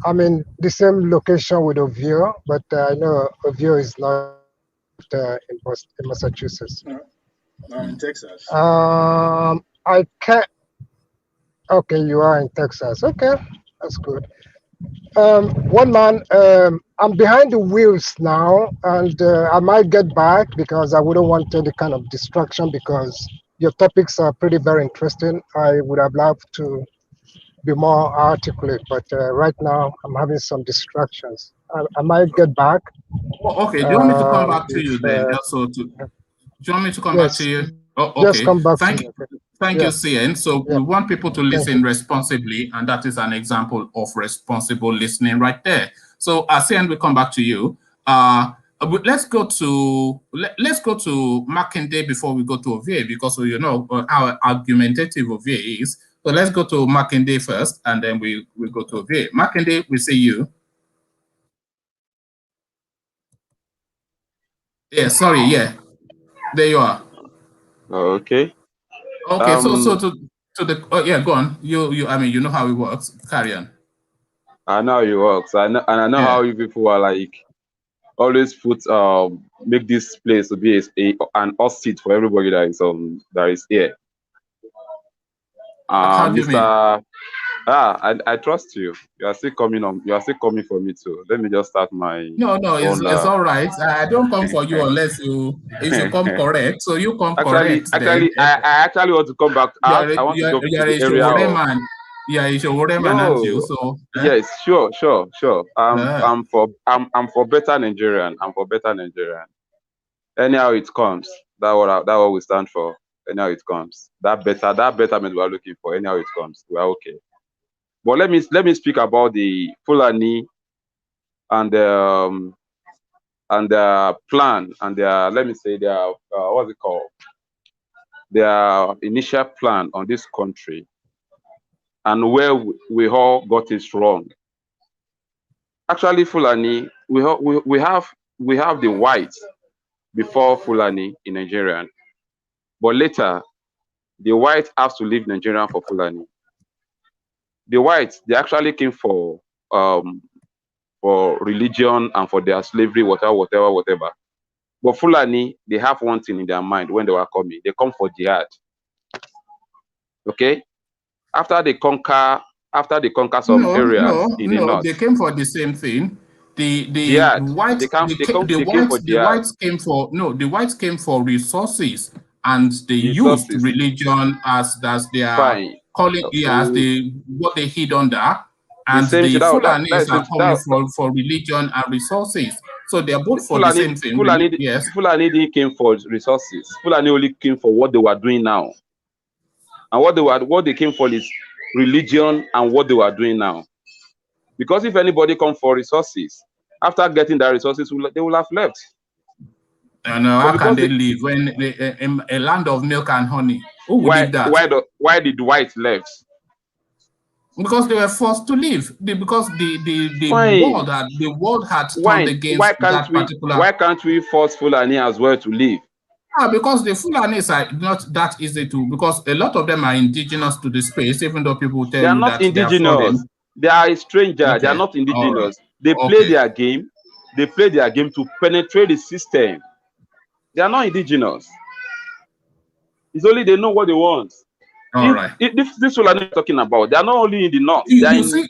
I'm in the same location with Ovio, but I know Ovio is not in Boston, in Massachusetts. No, I'm in Texas. I can't. Okay, you are in Texas. Okay, that's good. One man, I'm behind the wheels now, and I might get back because I wouldn't want any kind of distraction because your topics are very interesting. I would have loved to be more articulate, but right now I'm having some distractions. I might get back. Oh, okay, do you want me to come back to you then? Do you want me to come back to you? Oh, okay. Just come back Thank to you. me. Thank Yeah. you, CN. So Yeah. we want people to listen responsibly, and that is an example of responsible listening right there. So CN, we come back to you. Let's go to Makinde before we go to Ovie, because you know how argumentative Ovie is. So let's go to Makinde first, and then we go to Ovie. Makinde, we see you. Yeah, sorry, yeah. There you are. Okay. Okay, so to the yeah, go on. You I mean, you know how it works. Carry on. I know how it works. I know how you people are like always make this place to be an hot seat for everybody that is here. How do you mean? Mr. I trust you. You are still coming on. You are still coming for me too. Let me just start my. No, it's all right. I don't come for you unless if you come correct. So you come correct. I actually want to come back. I want to go to the area. Man. Yeah, it's your man, aren't you? So yes, sure. I'm for better Nigerian. I'm for better Nigerian. Anyhow it comes, that what we stand for. Anyhow it comes, that betterment we are looking for. Anyhow it comes, we are okay. But let me speak about the Fulani and their plan and their, let me say, their what's it called, their initial plan on this country, and where we all got it wrong. Actually, Fulani, we have the whites before Fulani in Nigeria, but later the whites have to leave Nigeria for Fulani. The whites, they actually came for religion and for their slavery, whatever. But Fulani, they have one thing in their mind when they were coming. They come for jihad. Okay? After they conquer some areas in the north. They came for the same thing. The whites came for resources, and they used religion as their calling, as what they hid under, and the Fulanis are coming for religion and resources. So they are both for the same thing. Fulani didn't came for resources. Fulani only came for what they were doing now, and what they came for is religion and what they were doing now. Because if anybody come for resources, after getting their resources, they will have left. And how can they leave when a land of milk and honey? Who would leave that? Why did whites left? Because they were forced to leave. Because the world had turned against that particular. Why can't we force Fulani as well to leave? Because the Fulanis are not that easy to. Because a lot of them are indigenous to the space, even though people tell you that they are not indigenous. They are a stranger. Okay. They are not indigenous. Right. They play their game. They play their game to penetrate the system. They are not indigenous. It's only they know what they want. All right. This Fulani talking about, they are not only in the north. You see,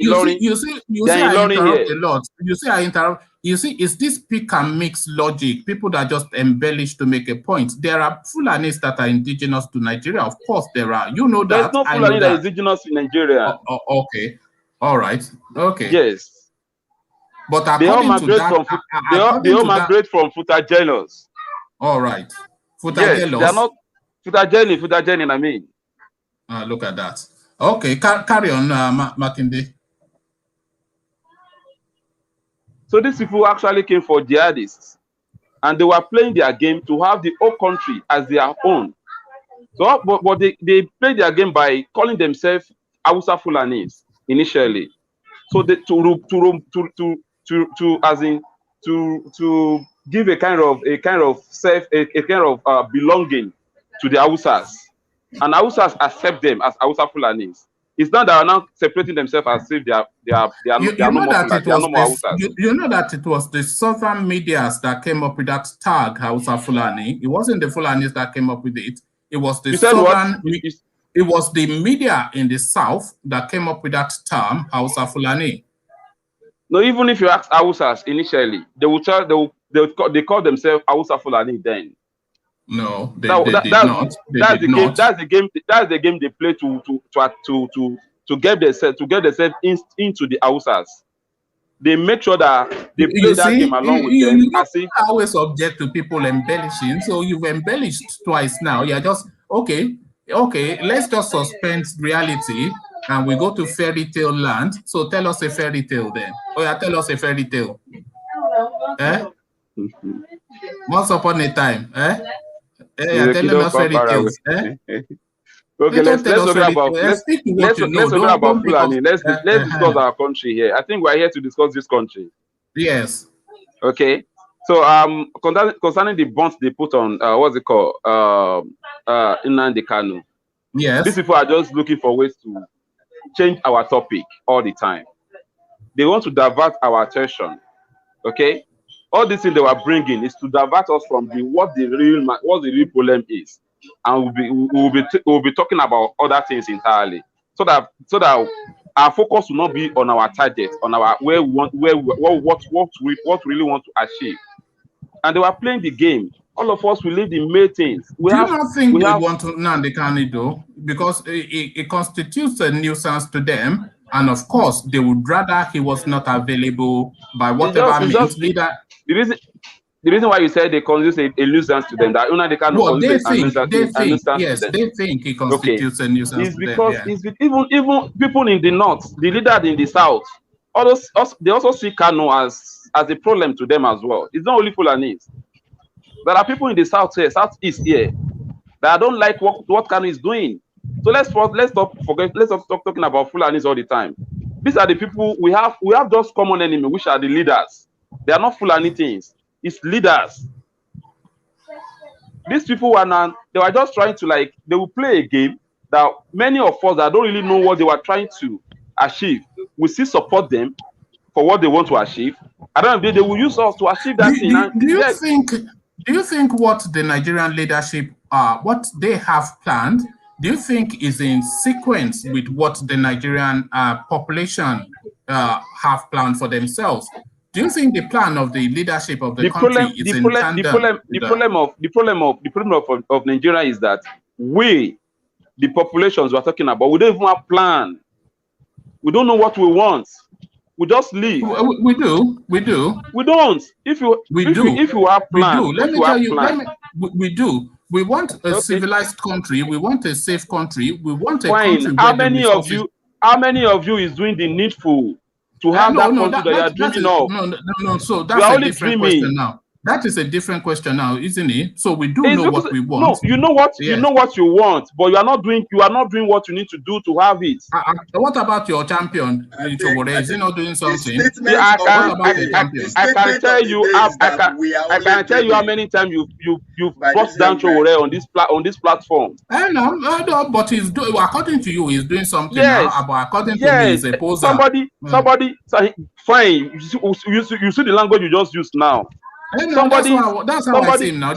I interrupt a lot. I interrupt. You see, it's this pick and mix logic. People that just embellish to make a point. There are Fulanis that are indigenous to Nigeria. Of course, there are. You know that. There's no Fulani that is indigenous in Nigeria. Okay. All right. Okay. Yes. But according to that, they all migrate from Futajelos. All right. Yes, they are not Futajeni, I mean. Look at that. Okay, carry on, Makinde. So these people actually came for jihadists, and they were playing their game to have the whole country as their own. So, but they played their game by calling themselves Hausa Fulanis initially. So they, to give a kind of belonging to the Hausas, and Hausas accept them as Hausa Fulanis. It's not that they are now separating themselves as if they are no more Hausas. You know that it was the southern medias that came up with that tag Hausa Fulani. It wasn't the Fulanis that came up with it. It was the southern. It was the media in the south that came up with that term Hausa Fulani. No, even if you ask Hausas initially, they call themselves Hausa Fulani then. No, they did not. That's the game they play to get themselves into the Hausas. They make sure that they play that game along with them. I always object to people embellishing, so you've embellished twice now. You're just Okay, let's just suspend reality and we go to fairy tale land. So tell us a fairy tale then. Oh yeah, tell us a fairy tale. Once upon a time, you're telling us fairy tales. Okay, let's talk about Fulani. Let's discuss our country here. I think we're here to discuss this country. Yes. Okay. So concerning the bonds they put on what's it called? Nnamdi Kanu. Yes. These people are just looking for ways to change our topic all the time. They want to divert our attention. Okay. All this thing they were bringing is to divert us from what the real problem is, and we'll be talking about other things entirely, so that our focus will not be on our target, on our what we really want to achieve. And they were playing the game. All of us will leave the main things. Do you not think they want to Nnamdi Kanu though? Because it constitutes a nuisance to them, and of course they would rather he was not available by whatever means. The reason why you said they constitute a nuisance to them, that Nnamdi Kanu constitutes a nuisance to them. They think it constitutes a nuisance to them. It's because even people in the north, the leaders in the south, they also see Kanu as a problem to them as well. It's not only Fulanis. There are people in the south here, southeast here, that don't like what Kanu is doing. So let's stop talking about Fulanis all the time. These are the people we have just common enemy, which are the leaders. They are not Fulani things. It's leaders. These people they were just trying to, like, they will play a game that many of us that don't really know what they were trying to achieve, we still support them for what they want to achieve. I don't know if they will use us to achieve that thing. Do you think what the Nigerian leadership what they have planned, do you think is in sequence with what the Nigerian population have planned for themselves? Do you think the plan of the leadership of the country is in tandem? The problem of Nigeria is that we, the populations we're talking about, we don't even have plan. We don't know what we want. We just leave. We do. We don't. If you have plan, let me tell you. We do. We want a civilized country. We want a safe country. We want a country. How many of you is doing the needful to have that country that you are dreaming of? No. So that's a different question now. That is a different question now, isn't it? So we do know what we want. No, you know what you want, but you are not doing what you need to do to have it. What about your champion? Is he not doing something? I can tell you how many times you've brought down Chowore on this platform. No, but he's doing, according to you, he's doing something now. But according to me, he's a poser. Somebody, fine. You see the language you just used now. That's how I see him now.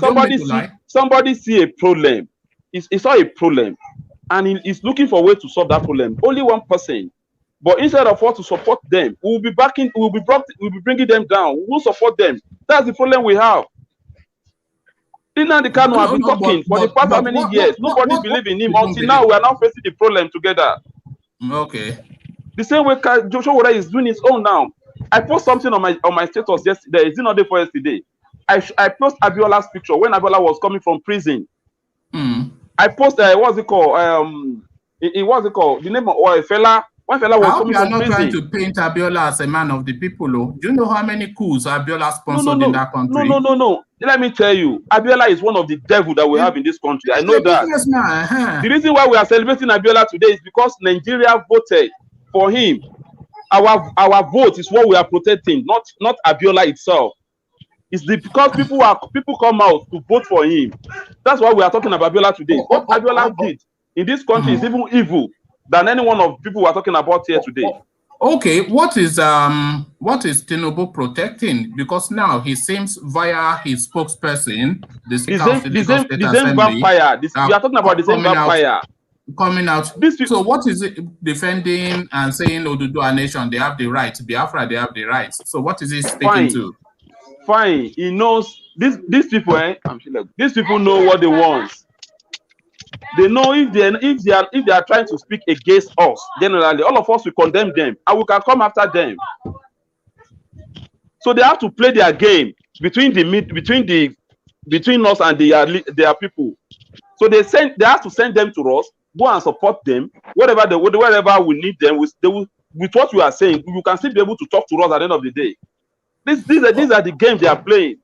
Somebody see a problem. It's not a problem, and he's looking for a way to solve that problem. Only one person, but instead of us to support them, we'll be bringing them down. We will support them. That's the problem we have. Nnamdi Kanu has been talking for the past how many years? Nobody believed in him until now. We are now facing the problem together. Okay. The same way Joshua Wada is doing his own now. I post something on my status yesterday. Is it not there for yesterday? I post Abiola's picture when Abiola was coming from prison. I post what's it called? What's it called? The name of a fella. One fella was coming from prison. You are not trying to paint Abiola as a man of the people, though. Do you know how many coups Abiola sponsored in that country? No. Let me tell you, Abiola is one of the devil that we have in this country. I know that. The reason why we are celebrating Abiola today is because Nigeria voted for him. Our vote is what we are protecting, not Abiola itself. It's because people come out to vote for him. That's why we are talking about Abiola today. What Abiola did in this country is even evil than any one of people we are talking about here today. Okay, what is Tinubu protecting? Because now he seems via his spokesperson, the same vampire. We are talking about the same vampire. Coming out. So what is it defending and saying Oduduwa nation, they have the rights, Biafra, they have the rights. So what is he speaking to? Fine. He knows these people, these people know what they want. They know if they are trying to speak against us, generally, all of us will condemn them and we can come after them. So they have to play their game between us and their people. So they have to send them to us, go and support them, wherever we need them. With what you are saying, you can still be able to talk to us at the end of the day. These are the games they are playing.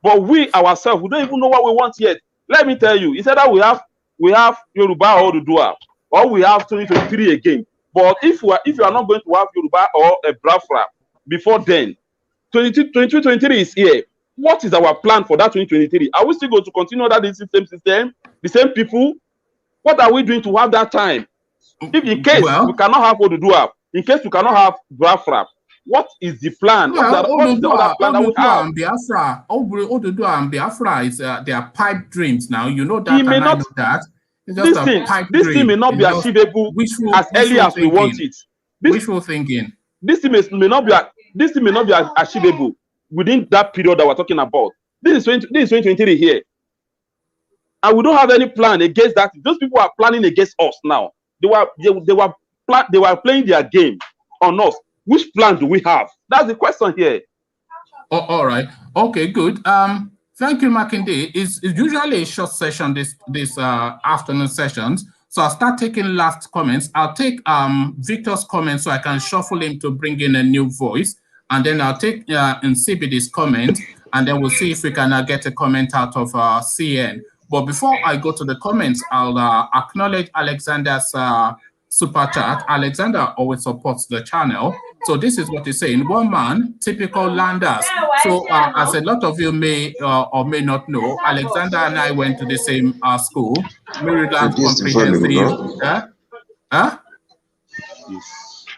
But we ourselves, we don't even know what we want yet. Let me tell you, it's either we have Yoruba or Oduduwa, or we have 2023 again. But if you are not going to have Yoruba or a Biafra before then, 2023 is here. What is our plan for that 2023? Are we still going to continue that same system, the same people? What are we doing to have that time? If in case we cannot have Oduduwa, in case we cannot have Biafra, what is the plan? Well, what is the other plan that we have? Oduduwa and Biafra is their pipe dreams now. You know that, and I know that. It's just this thing may not be achievable as early as we want it. Wishful thinking. This thing may not be achievable within that period that we're talking about. This is 2023 here, and we don't have any plan against that. Those people are planning against us now. They were playing their game on us. Which plan do we have? That's the question here. Oh, all right. Okay, good. Thank you, Makinde. It's usually a short session, this afternoon sessions. So I'll start taking last comments. I'll take Victor's comments so I can shuffle him to bring in a new voice. And then I'll take CBD's comment, and then we'll see if we can get a comment out of CN. But before I go to the comments, I'll acknowledge Alexander's super chat. Alexander always supports the channel. So this is what he's saying: one man, typical landers. So as a lot of you may or may not know, Alexander and I went to the same school, Maryland Comprehensive.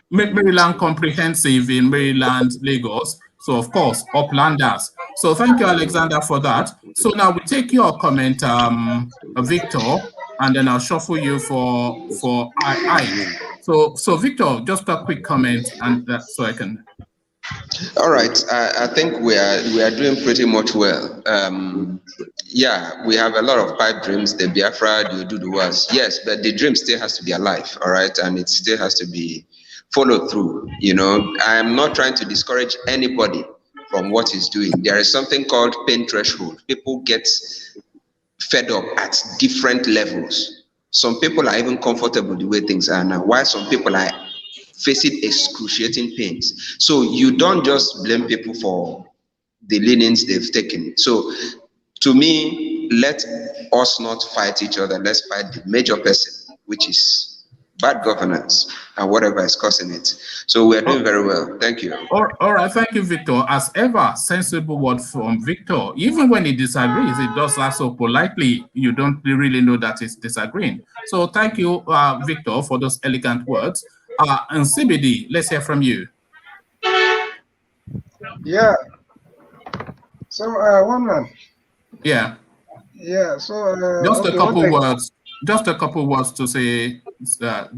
Maryland Comprehensive in Maryland, Lagos. So of course, uplanders. So thank you, Alexander, for that. So now we take your comment, Victor, and then I'll shuffle you for I. So Victor, just a quick comment, and so I can. All right, I think we are doing pretty much well. Yeah, we have a lot of pipe dreams, the Biafra, the Oduduwas. Yes, but the dream still has to be alive, all right, and it still has to be followed through. You know, I am not trying to discourage anybody from what he's doing. There is something called pain threshold. People get fed up at different levels. Some people are even comfortable the way things are now, while some people are facing excruciating pains. So you don't just blame people for the leanings they've taken. So to me, let us not fight each other. Let's fight the major person, which is bad governance and whatever is causing it. So we are doing very well. Thank you. All right, thank you, Victor. As ever, sensible word from Victor. Even when he disagrees, it does that so politely. You don't really know that he's disagreeing. So thank you, Victor, for those elegant words. And CBD, let's hear from you. Yeah. So one man. Yeah. Yeah. So just a couple words. Just a couple words to say,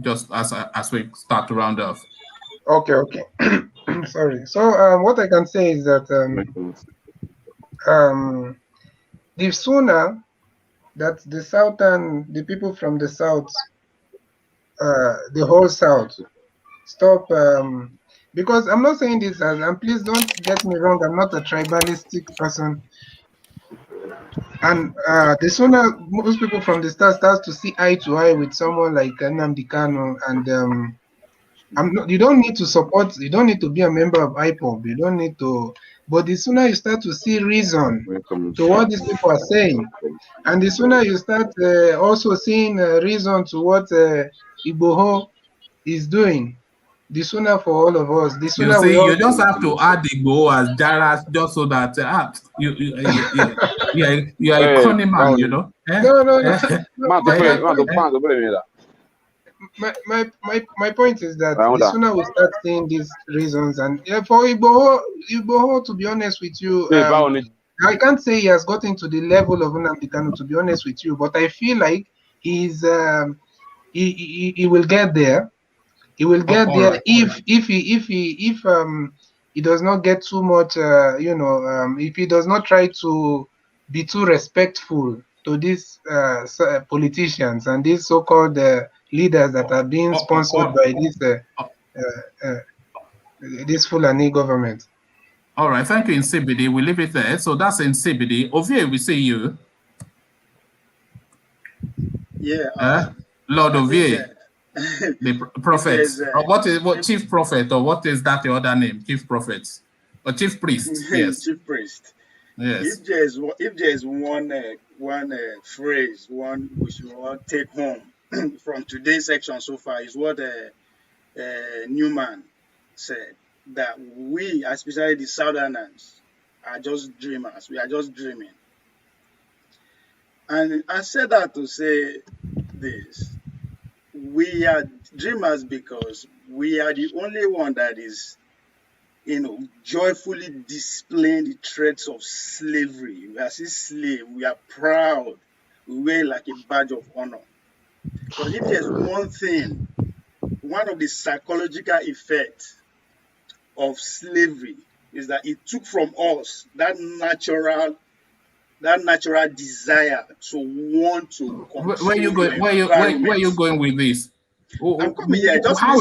just as we start to round off. Okay. Sorry. So what I can say is that the sooner that the people from the south, the whole south, stop. Because I'm not saying this and please don't get me wrong. I'm not a tribalistic person. And the sooner most people from the start starts to see eye to eye with someone like Nnamdi Kanu, and you don't need to support, you don't need to be a member of IPOB, you don't need to, but the sooner you start to see reason to what these people are saying, and the sooner you start also seeing reason to what Igboho is doing, the sooner for all of us, the sooner you just have to add Igbo as Jaras just so that you are a funny man, you know. My point is that the sooner we start seeing these reasons, and for Igboho, to be honest with you, I can't say he has gotten to the level of Nnamdi Kanu, to be honest with you, but I feel like he's he will get there. He will get there right. if he does not get too much, if he does not try to be too respectful to these politicians and these so-called leaders that are being sponsored by this Fulani government. All right, thank you, in CBD. We leave it there. So that's in CBD. Ovie, we see you. Yeah. Lord I of think, the prophet. What if, chief prophet, or what is that the other name? Chief prophet or chief priest? Yes. chief priest. Yes. If there's one phrase one we should all take home from today's section so far is what Newman said, that we, especially the Southerners, are just dreamers. We are just dreaming. And I said that to say this: we are dreamers because we are the only one that is, joyfully displaying the threats of slavery. We are still slave. We are proud. We wear like a badge of honor. Because if there's one thing, one of the psychological effects of slavery is that it took from us that natural desire to want to control Where you going? Where you going with this? I'm coming here. How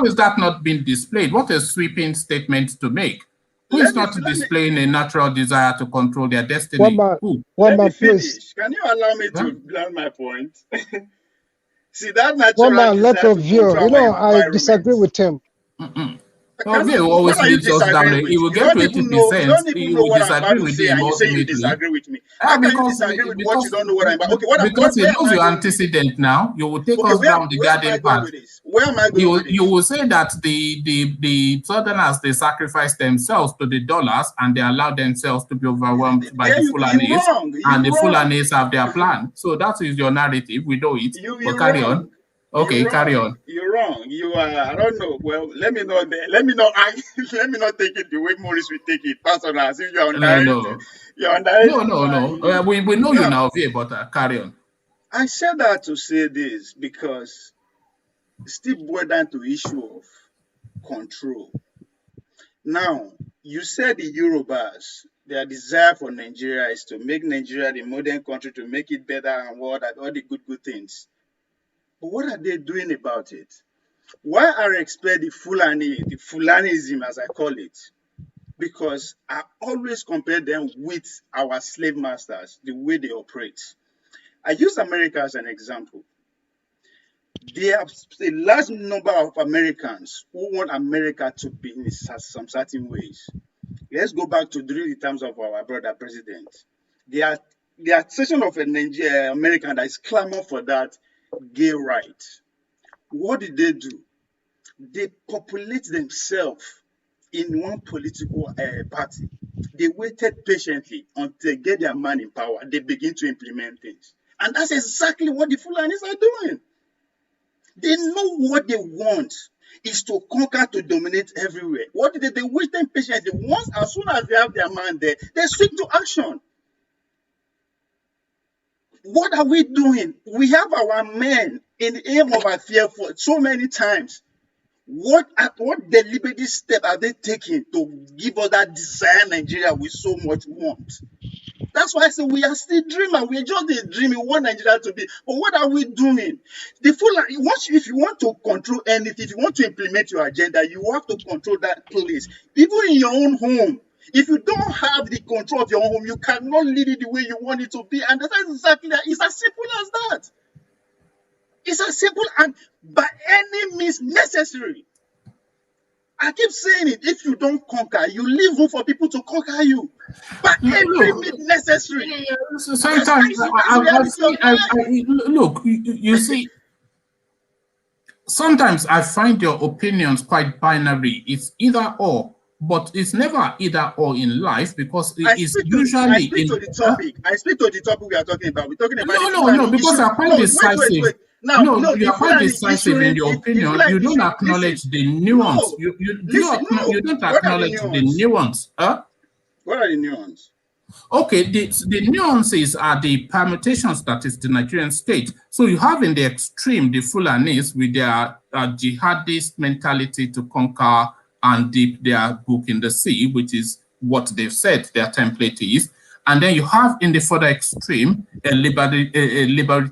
is that not being displayed? What a sweeping statement to make. Who is not displaying a natural desire to control their destiny? Let me finish. Can you allow me to learn my point? See, that natural let desire of to you. control I disagree with him. Always leads us down. He will get to 80%. You don't even know what I'm about to say, and you say you ultimately. disagree with me. How can you disagree with what you don't know what I'm about? Okay, because he knows your antecedent now. You will take us down the garden path. Where am I going with this? You will say that the Southerners, they sacrifice themselves to the dollars and they allow themselves to be overwhelmed by the Fulanis, and the Fulanis have their plan. So that is your narrative. We know it. But carry on. Okay, carry on. You're wrong. You are. I don't know. Well, let me not take it the way Maurice will take it personal, as if you're underrated. You're underrated. No. We know you now, but carry on. I said that to say this because it still boils down to issue of control. Now, you said the Yorubas, their desire for Nigeria is to make Nigeria the modern country, to make it better and all the good things. But what are they doing about it? Why I expect the Fulanism, as I call it, because I always compare them with our slave masters, the way they operate. I use America as an example. There are a large number of Americans who want America to be in some certain ways. Let's go back to during the times of our brother president. There are section of American that is clamor for that gay right. What did they do? They populate themselves in one political party. They waited patiently until they get their man in power. They begin to implement things. And that's exactly what the Fulanis are doing. They know what they want is to conquer, to dominate everywhere. What did they waited patiently. As soon as they have their man there, they switch to action. What are we doing? We have our men in the aim of our fear for so many times. What deliberate step are they taking to give us that desire Nigeria we so much want? That's why I say we are still dreaming. We are just dreaming. We want Nigeria to be. But what are we doing? If you want to control anything, if you want to implement your agenda, you have to control that place. Even in your own home. If you don't have the control of your own home, you cannot lead it the way you want it to be. And that's exactly that. It's as simple as that. It's as simple and by any means necessary. I keep saying it. If you don't conquer, you leave room for people to conquer you. By every means necessary. Sometimes you see, sometimes I find your opinions quite binary. It's either or. But it's never either or in life because it's usually. I speak to the topic. I speak to the topic we are talking about. We're talking about no, because you're quite decisive. Wait. You're quite decisive in your opinion. You don't acknowledge the nuance. You don't acknowledge the nuance. Huh? What are the nuances? Okay, the nuances are the permutations that is the Nigerian state. So you have in the extreme the Fulanis with their jihadist mentality to conquer and dip their book in the sea, which is what they've said their template is. And then you have in the further extreme a liberal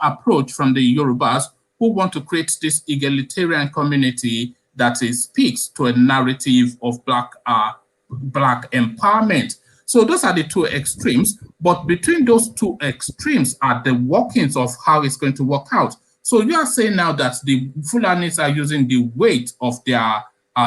approach from the Yorubas who want to create this egalitarian community that speaks to a narrative of black empowerment. So those are the two extremes, but between those two extremes are the workings of how it's going to work out. So you are saying now that the Fulanis are using the weight of their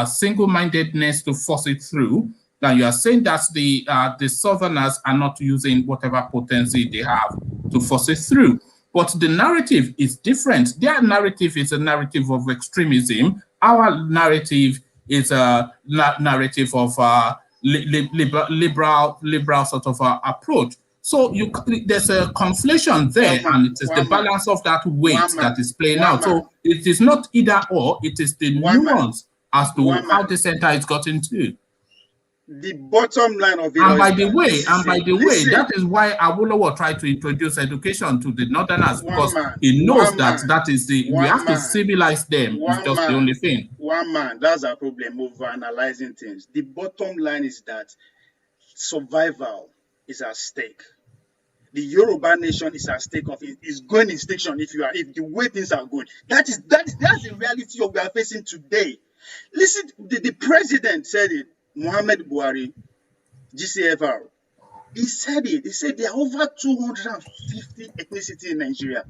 single-mindedness to force it through. Now you are saying that the Southerners are not using whatever potency they have to force it through. But the narrative is different. Their narrative is a narrative of extremism. Our narrative is a narrative of liberal sort of approach. So there's a conflation there, and it is the balance of that weight that is playing out. So it is not either or, it is the nuance as to how the center is gotten to. The bottom line of it. And by the way, that is why Awolowo tried to introduce education to the Northerners, because he knows that is the we have to civilize them. It's just the only thing. One man, that's a problem over analyzing things. The bottom line is that survival is at stake. The Yoruba nation is at stake of it. Is going extinction if the way things are going. That's the reality of we are facing today. Listen, the president said it. Muhammad Buhari, GCFR, he said it. He said there are over 250 ethnicities in Nigeria.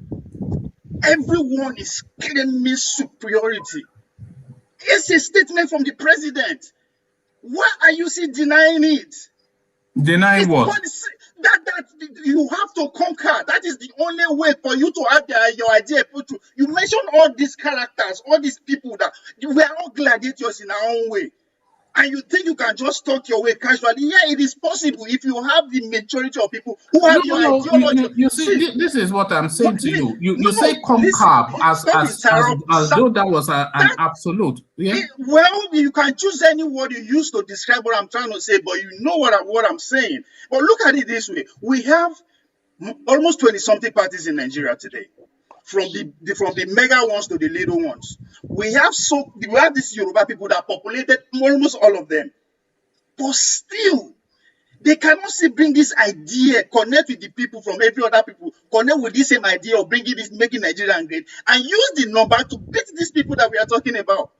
Everyone is claiming superiority. It's a statement from the president. Why are you still denying it? Denying what? That you have to conquer. That is the only way for you to have your idea. You mentioned all these characters, all these people that we are all gladiators in our own way. And you think you can just talk your way casually? Yeah, it is possible if you have the majority of people who have your ideology. You see, this is what I'm saying to you. You say conquer as though that was an absolute. Yeah? Well, you can choose any word you use to describe what I'm trying to say, but you know what I'm saying. But look at it this way. We have almost 20-something parties in Nigeria today. From the mega ones to the little ones. We have these Yoruba people that populated almost all of them. But still, they cannot still bring this idea, connect with the people from every other people, connect with this same idea of making Nigeria great, and use the number to beat these people that we are talking about.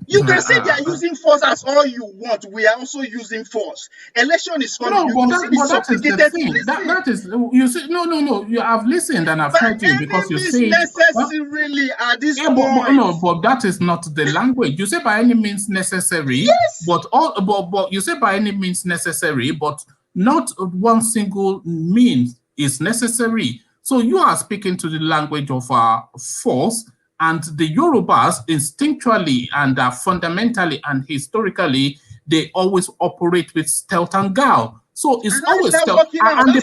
You can say they are using force as all you want. We are also using force. Election is coming. That is the thing. That is, you say, no. You have listened and I've heard you because you say necessarily at this point. But that is not the language. You say by any means necessary. Yes. But you say by any means necessary, but not one single means is necessary. So you are speaking to the language of force. And the Yorubas instinctually and fundamentally and historically, they always operate with stealth and guile. So it's always stealth and the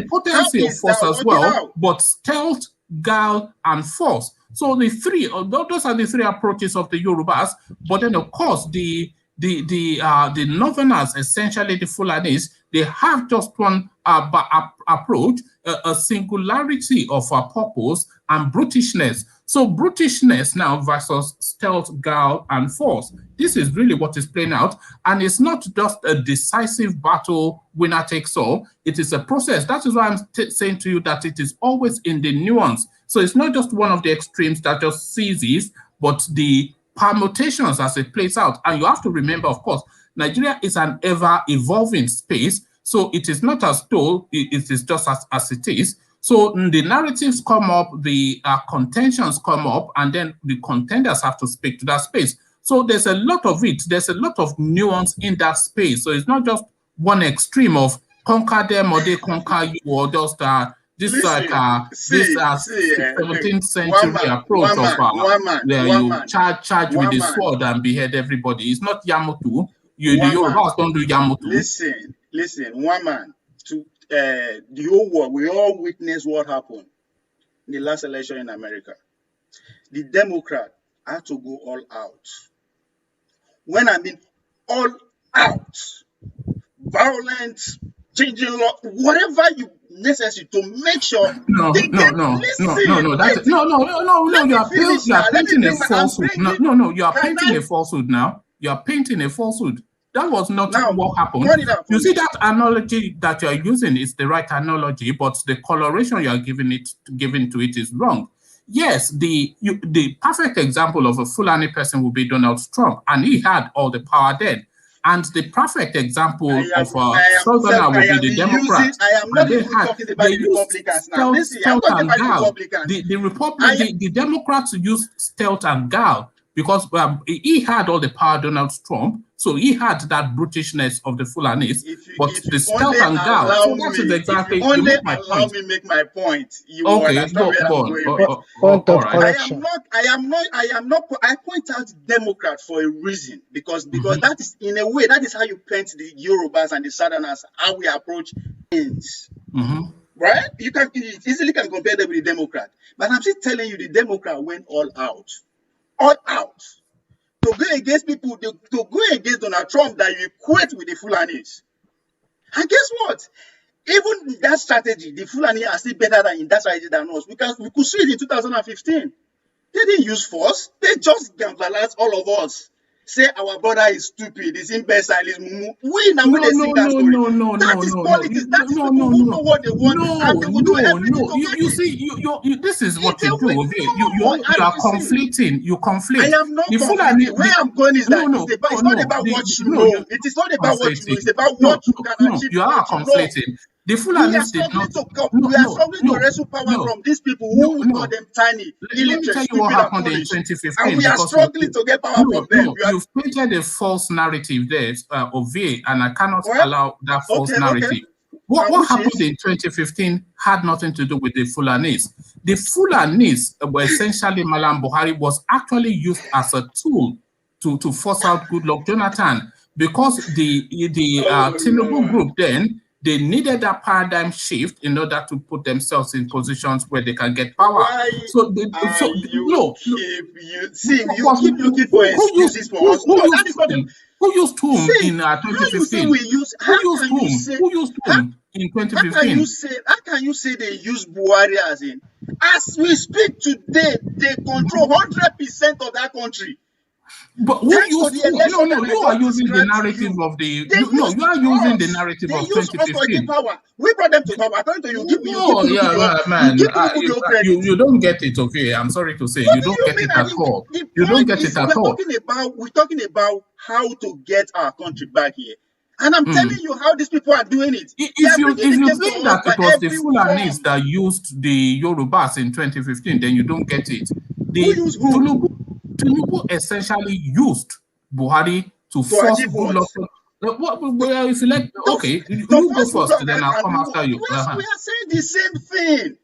potency of force as well, but stealth, guile, and force. So those are the three approaches of the Yorubas. But then of course the Northerners, essentially the Fulanis, they have just one approach, a singularity of purpose and brutishness. So brutishness now versus stealth, guile, and force. This is really what is playing out. And it's not just a decisive battle, winner takes all. It is a process. That is why I'm saying to you that it is always in the nuance. So it's not just one of the extremes that just seizes, but the permutations as it plays out. And you have to remember, of course, Nigeria is an ever-evolving space. So it is not as though it is just as it is. So the narratives come up, the contentions come up, and then the contenders have to speak to that space. So there's a lot of it. There's a lot of nuance in that space. So it's not just one extreme of conquer them or they conquer you, or just this 17th century approach you charge with the sword and behead everybody. It's not Yamutu. The Yorubas don't do Yamutu. Listen, one man. The whole world, we all witnessed what happened in the last election in America. The Democrat had to go all out. When I mean all out, violent, changing law, whatever you necessary to make sure. You are painting a falsehood. You are painting a falsehood now. You are painting a falsehood. That was not what happened. You see, that analogy that you are using is the right analogy, but the coloration you are giving to it is wrong. Yes, the perfect example of a Fulani person would be Donald Trump, and he had all the power then. And the perfect example of Southern would be the Democrats. I am not even talking about the Republicans now. Listen, I'm talking about the Republicans. The Democrats used stealth and guile because he had all the power, Donald Trump, so he had that brutishness of the Fulanis, but the stealth and guile. So that is exactly allow me make my point. You understand where I'm going. Point of correction. I point out Democrats for a reason because that is, in a way, that is how you paint the Yorubas and the Southerners, how we approach things. Right? You easily can compare them with the Democrat. But I'm just telling you, the Democrat went all out. All out. To go against people, to go against Donald Trump that you equate with the Fulanis. And guess what? Even that strategy, the Fulani are still better in that strategy than us. Because we could see it in 2015. They didn't use force. They just gambalas all of us. Say our brother is stupid, is imbecile, is mumu. We now when they sing that story. That is politics. That is people who know what they want and they will do everything to get it. This is what you do. You are conflicting. You conflict. I am not conflicting. Where I'm going is that it's not about what you know. It is not about what you know. It's about what you can achieve. You are conflicting. The Fulanis did not. We are struggling to wrestle power from these people who we call them tiny, Let me tell you what happened in 2015. And we are struggling to get power from them. You've painted a false narrative there, Ovie, and I cannot allow that false narrative. What happened in 2015 had nothing to do with the Fulanis. The Fulanis were essentially, Malam Buhari was actually used as a tool to force out Goodluck Jonathan, because the Tinubu group then, they needed that paradigm shift in order to put themselves in positions where they can get power. You keep looking for excuses for us. Who used whom in 2015? Who used whom in 2015? How can you say they use Buhari as in? As we speak today, they control 100% of that country. But you are using the narrative of the. You are using the narrative of 2015. We brought them to power. According to you, you don't get it, okay? I'm sorry to say, you don't get it at all. You don't get it at all. We're talking about how to get our country back here. And I'm telling you how these people are doing it. If you think that it was the Fulanis that used the Yorubas in 2015, then you don't get it. Tinubu essentially used Buhari to force Goodluck. Well, if you like, okay, you go first, then I'll come after you. We are saying the same thing.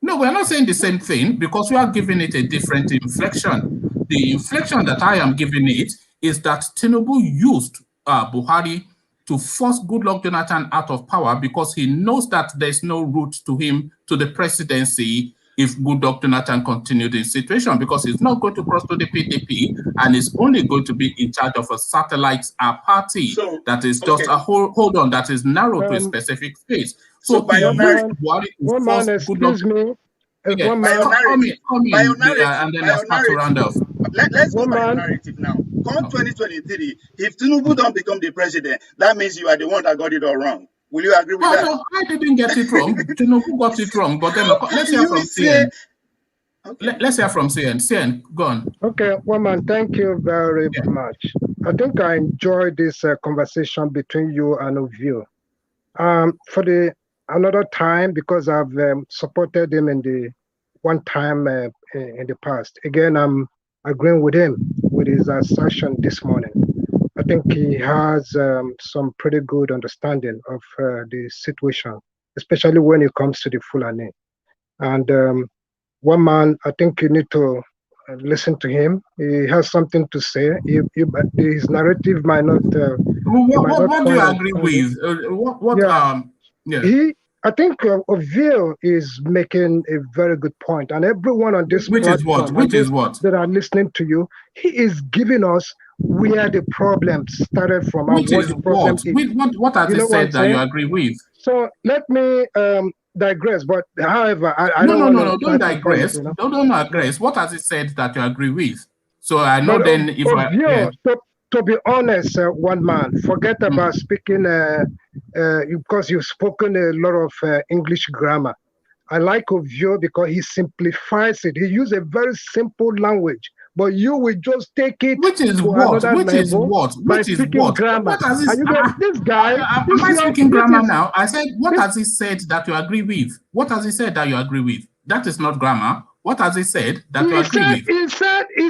No, we're not saying the same thing because we are giving it a different inflection. The inflection that I am giving it is that Tinubu used Buhari to force Goodluck Jonathan out of power because he knows that there's no route to him to the presidency if Goodluck Jonathan continued in situation, because he's not going to cross to the PDP and is only going to be in charge of a satellite party that is just a hold on, that is narrow to a specific space. So one man, excuse me. Come in, and then I'll start to round off. Let's go by narrative now. Come 2023, if Tinubu don't become the president, that means you are the one that got it all wrong. Will you agree with that? No, I didn't get it wrong. Tinubu got it wrong. But then let's hear from CN. Let's hear from CN. CN, go on. Okay, Woman, thank you very much. I think I enjoyed this conversation between you and Ovio. For another time, because I've supported him in the one time in the past. Again, I'm agreeing with him with his assertion this morning. I think he has some pretty good understanding of the situation, especially when it comes to the Fulani. And one man, I think you need to listen to him. He has something to say. His narrative might not. What do you agree with? I think Ovio is making a very good point, and everyone on this that are listening to you, he is giving us where the problem started from. What has he said that you agree with? So let me digress, but however, I don't digress. Don't digress. What has he said that you agree with? So I know then if to be honest, one man, forget about speaking because you've spoken a lot of English grammar. I like Ovio because he simplifies it. He uses a very simple language, but you will just take it Which is to what? another Which is level what? by Which is speaking what? grammar. What has this? And you get this guy. Am I speaking grammar now? I said, what has he said that you agree with? What has he said that you agree with? That is not grammar. What has he said that you agree with? He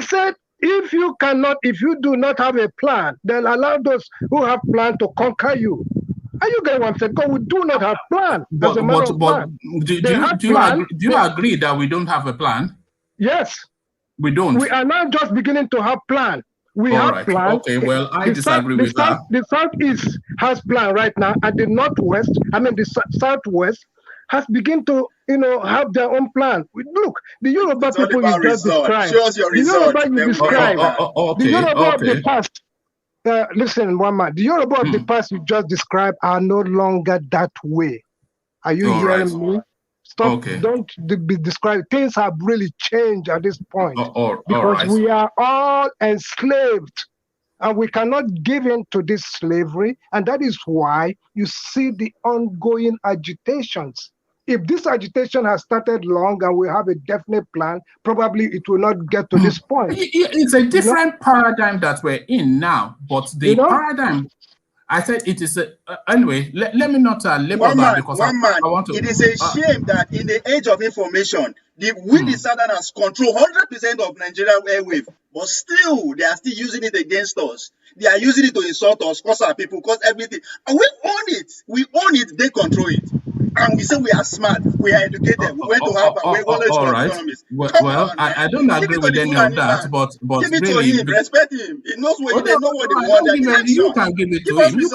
said, if you do not have a plan, then allow those who have plan to conquer you. And you get what I'm saying? Because we do not have plan. As a matter of fact, do you agree that we don't have a plan? Yes. We don't. We are now just beginning to have plan. We All have right. plan. Okay, well, I disagree with that. The southeast has plan right now, and the northwest, the southwest, has begun to, have their own plan. Look, the Yoruba people you just described. Show us your result. The Yoruba you described. The Yoruba of the past. Listen, one man. The Yoruba of the past you just described are no longer that way. Are you hearing me? Stop! Don't be described. Things have really changed at this point because we are all enslaved, and we cannot give in to this slavery. And that is why you see the ongoing agitations. If this agitation has started long and we have a definite plan, probably it will not get to this point. It's a different paradigm that we're in now, but the paradigm. I said it is anyway. Let me not labor that because I want to. It is a shame that in the age of information, the Southerners control 100% of Nigeria airwave, but still they are still using it against us. They are using it to insult us, cause our people, cause everything. And we own it. We own it. They control it. And we say we are smart, we are educated, we went to Harvard, we're all right. Well, I don't agree with any of that, but give it really, to him, respect him. He knows what they know what they want. You can give it to him. You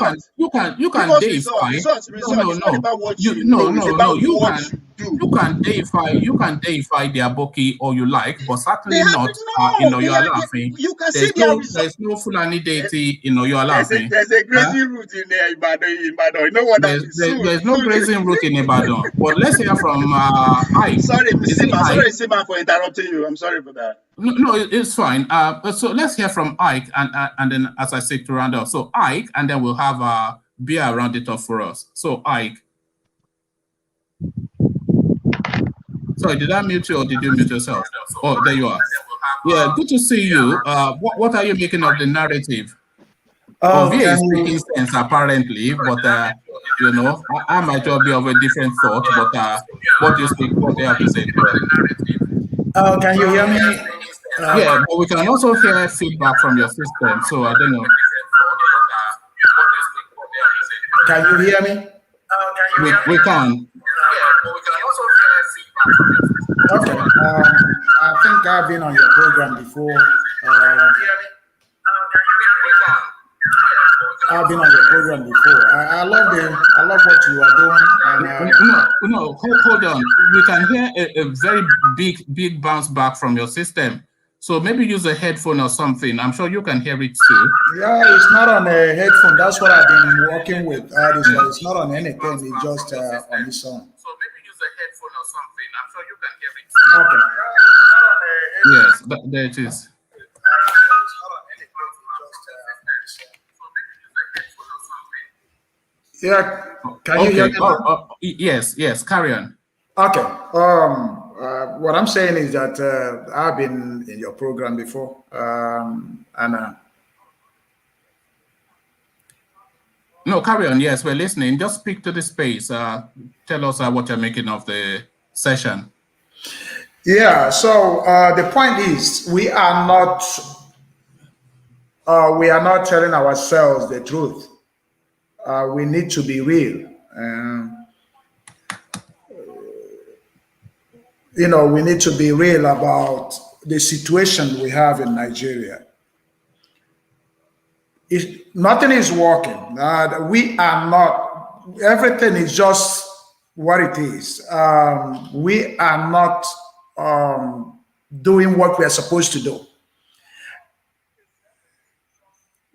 can deify. You can deify the Aboki all you like, but certainly not in Oyo Alaafin. You can see there's no Fulani deity in Oyo Alaafin. There's a grazing route in there, Ibadan. You know what that is? There's no grazing route in Ibadan. But let's hear from Ike. Sorry, Sima, for interrupting you. I'm sorry for that. No, it's fine. So let's hear from Ike, and then as I say to round up. So Ike, and then we'll have Bia round it up for us. So Ike. Sorry, did I mute you or did you mute yourself? Oh, there you are. Yeah, good to see you. What are you making of the narrative? Ovia is speaking sense apparently, but I might well be of a different thought. But what do you think? What they have to say? Can you hear me? Yeah, but we can also hear feedback from your system. So I don't know. Can you hear me? We can. Okay. I think I've been on your program before. I've been on your program before. I love what you are doing. And, no, hold on. We can hear a very big bounce back from your system. So maybe use a headphone or something. I'm sure you can hear it too. Yeah, it's not on a headphone. That's what I've been working with. It's not on anything. It's just on its own. So maybe use a headphone or something. I'm sure you can hear it. Okay. Yes, there it is. Yeah, can you hear me? Yes, carry on. Okay. What I'm saying is that I've been in your program before, No, carry on. Yes, we're listening. Just speak to the space. Tell us what you're making of the session. Yeah. So the point is, we are not telling ourselves the truth. We need to be real. We need to be real about the situation we have in Nigeria. Nothing is working. We are not, everything is just what it is. We are not doing what we are supposed to do.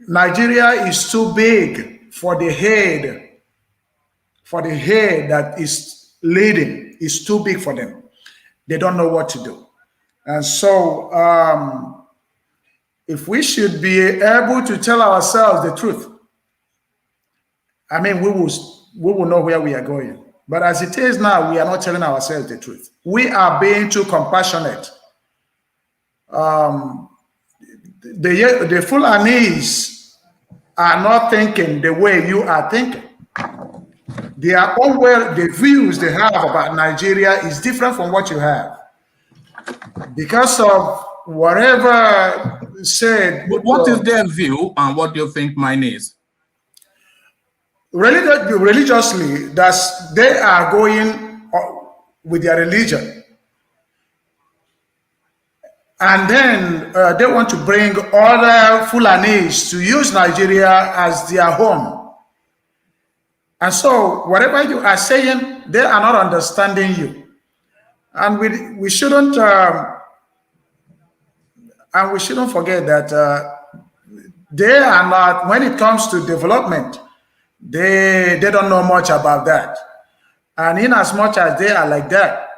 Nigeria is too big for the head that is leading. Is too big for them. They don't know what to do. And so if we should be able to tell ourselves the truth, I mean, we will know where we are going. But as it is now, we are not telling ourselves the truth. We are being too compassionate. The Fulanis are not thinking the way you are thinking. Their own the views they have about Nigeria is different from what you have. Because of whatever said. What is their view and what do you think mine is? Religiously, they are going with their religion. And then they want to bring other Fulanis to use Nigeria as their home. And so whatever you are saying, they are not understanding you. And we shouldn't forget that they are not, when it comes to development, they don't know much about that. And in as much as they are like that,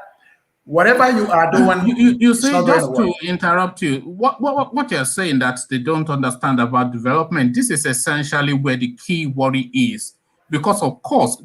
whatever you are doing, you say, just to interrupt you, what you're saying that they don't understand about development, this is essentially where the key worry is. Because of course,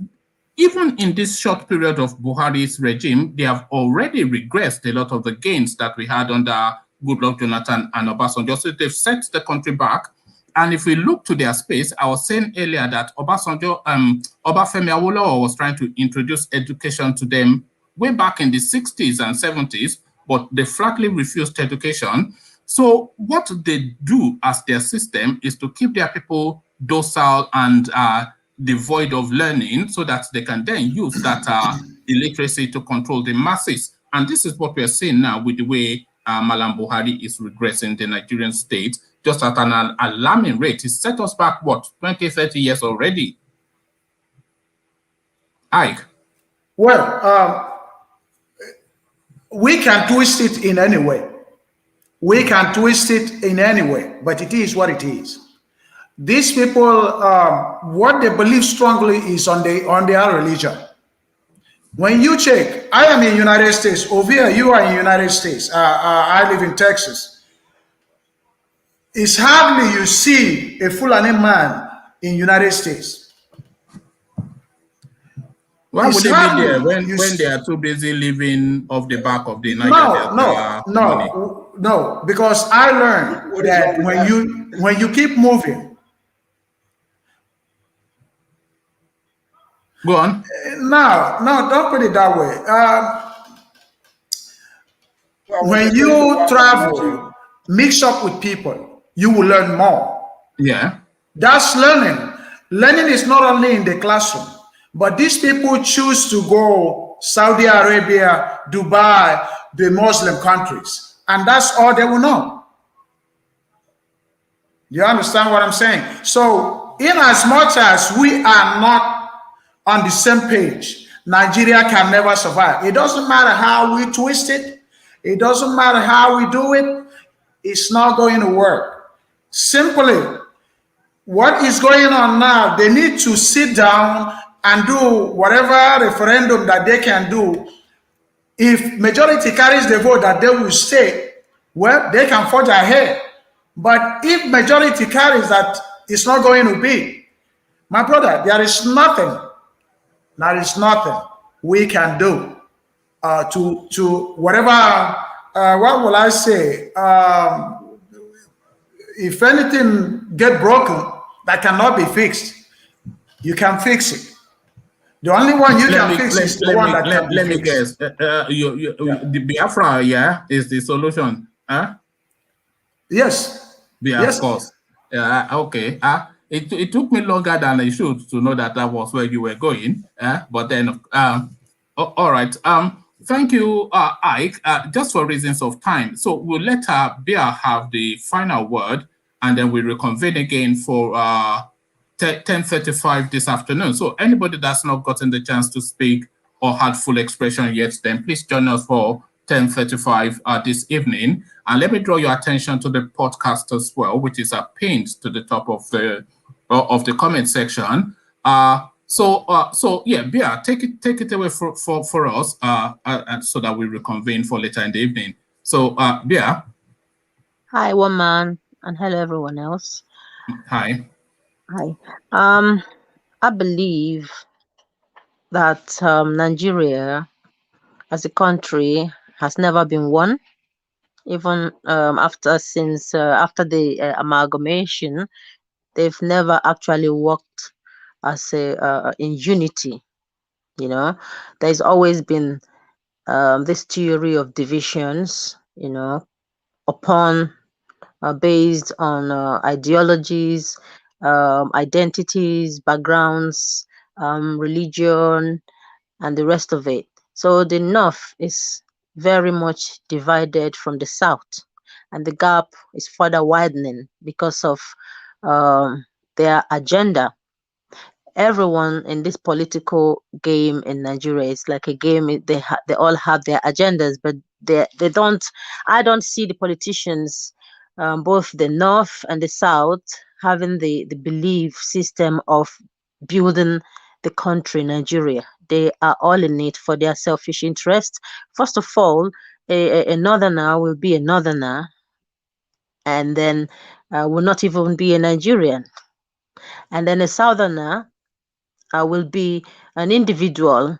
even in this short period of Buhari's regime, they have already regressed a lot of the gains that we had under Goodluck Jonathan and Obasanjo. So they've set the country back. And if we look to their space, I was saying earlier that Obafemi Awolowo was trying to introduce education to them way back in the 60s and 70s, but they flatly refused education. So what they do as their system is to keep their people docile and devoid of learning so that they can then use that illiteracy to control the masses. And this is what we are seeing now with the way Malam Buhari is regressing the Nigerian state, just at an alarming rate. It set us back, what, 20, 30 years already? Ike? Well, we can twist it in any way. We can twist it in any way, but it is what it is. These people, what they believe strongly is on their religion. When you check, I am in the United States. Over here, you are in the United States. I live in Texas. It's hardly you see a Fulani man in the United States. Why would they be there when they are too busy living off the back of the Niger No, because I learned that when you keep moving. Go on. No, don't put it that way. When you travel, mix up with people, you will learn more. Yeah. That's learning. Learning is not only in the classroom, but these people choose to go Saudi Arabia, Dubai, the Muslim countries, and that's all they will know. You understand what I'm saying? So, in as much as we are not on the same page, Nigeria can never survive. It doesn't matter how we twist it. It doesn't matter how we do it. It's not going to work. Simply, what is going on now, they need to sit down and do whatever referendum that they can do. If majority carries the vote that they will stay, well, they can forge ahead. But if majority carries that it's not going to be, my brother, there is nothing we can do to whatever, what will I say? If anything get broken that cannot be fixed, you can fix it. The only one you can fix is the one that can be fixed. Let me guess. The Biafra, yeah, is the solution. Huh? Yes. Yes. Of course. Okay. It took me longer than it should to know that was where you were going. But then, all right. Thank you, Ike. Just for reasons of time, so we'll let Bia have the final word, and then we reconvene again for 10:35 this afternoon. So anybody that's not gotten the chance to speak or had full expression yet, then please join us for 10:35 this evening. And let me draw your attention to the podcast as well, which is pinned to the top of the comment section. So yeah, Bia, take it away for us, and so that we reconvene for later in the evening. So Bia. Hi, one man, and hello everyone else. Hi. Hi. I believe that Nigeria as a country has never been one, even after the amalgamation. They've never actually worked as in unity. You know, there's always been this theory of divisions. Upon based on ideologies, identities, backgrounds, religion, and the rest of it. So the North is very much divided from the South, and the gap is further widening because of their agenda. Everyone in this political game in Nigeria is like a game. They all have their agendas, but they don't. I don't see the politicians, both the North and the South, having the belief system of building the country Nigeria. They are all in it for their selfish interest. First of all, a northerner will be a northerner, and then will not even be a Nigerian, and then a southerner will be an individual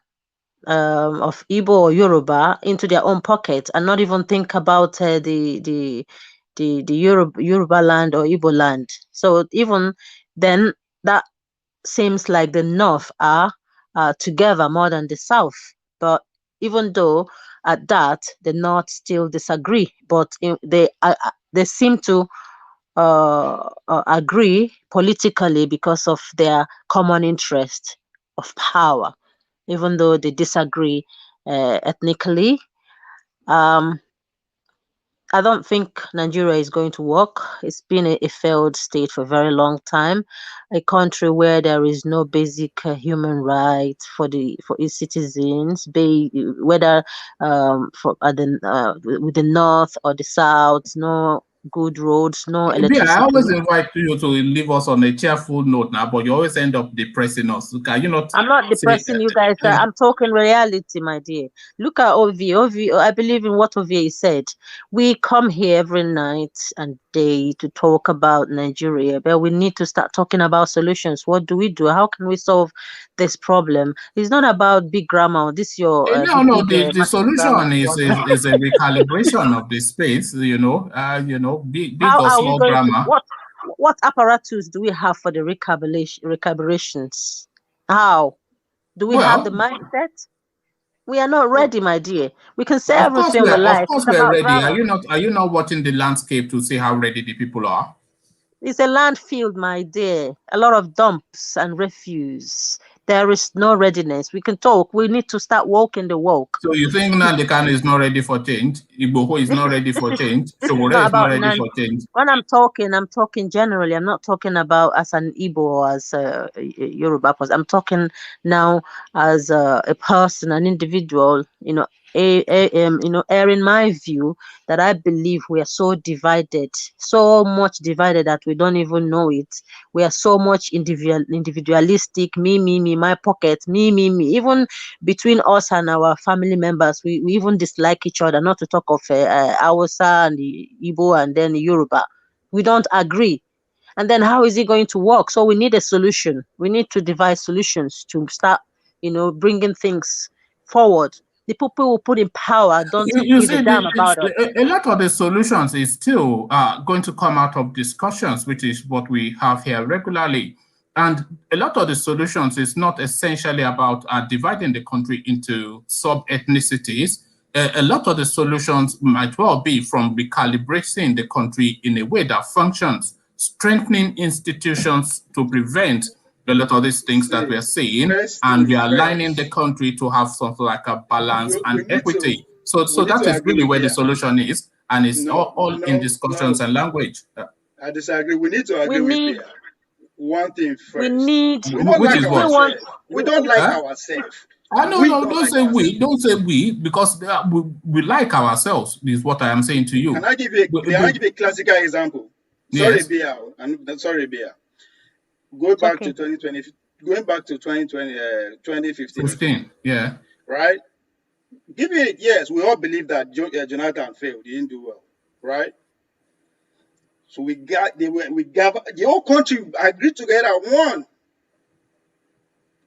of Igbo or Yoruba into their own pocket and not even think about the Yoruba land or Igbo land. So even then, that seems like the North are together more than the South. But even though at that, the North still disagree, but they seem to agree politically because of their common interest of power, even though they disagree ethnically. Um, I don't think Nigeria is going to work. It's been a failed state for a very long time, a country where there is no basic human rights for its citizens, whether with the north or the south, no good roads, no I electricity. always invite you to leave us on a cheerful note now, but you always end up depressing us. Can you not I'm not say depressing you guys. I'm talking reality, my dear. Look at Ovi. I believe in what Ovi said. We come here every night and day to talk about Nigeria, but we need to start talking about solutions. What do we do? How can we solve this problem? It's not about big grammar. This your no, big the massive grammar. solution is a recalibration of the space, big How or are we small going to grammar. what apparatus do we have for the recalibrations? How? Do we have the Well, mindset? We are not ready, my dear. We can say of course everything we of like. course It's we're about ready. grammar. Are you not watching the landscape to see how ready the people are? It's a landfill, my dear. A lot of dumps and refuse. There is no readiness. We can talk. We need to start walking the walk. So you think Nnamdi Kanu is not ready for change? Igboho is not ready for change? This is Showore not is not about ready Nan. for change? When I'm talking generally. I'm not talking about as an Igbo or as a Yoruba person. I'm talking now as a person, an individual. Airing my view that I believe we are so divided, so much divided that we don't even know it. We are so much individualistic. Me, my pocket. Me. Even between us and our family members, we even dislike each other, not to talk of Hausa and the Igbo and then the Yoruba. We don't agree. And then how is it going to work? So we need a solution. We need to devise solutions to start, bringing things forward. The people who put in power don't You give a see, damn about us. a lot of the solutions is still going to come out of discussions, which is what we have here regularly. And a lot of the solutions is not essentially about dividing the country into sub-ethnicities. A lot of the solutions might well be from recalibrating the country in a way that functions, strengthening institutions to prevent a lot of these things that we are seeing, and we are aligning the country to have something like a balance and equity. So that is really where the solution is, and it's all in discussions and language. I disagree. We need to We agree with need, Bia. One thing we first. need, We don't Which like is if we what? want, ourselves. We don't like ourselves. We No, don't don't like say ourselves. we. Don't say we, because we like ourselves, is what I am saying to you. Can I give you a classical example? Sorry, Yes. Bia. Sorry, Bia. Going back to 2020, going back to 2020, 2015 again. 15, yeah. Right? Yes, we all believe that Jonathan failed. He didn't do well. Right? So the whole country agreed together,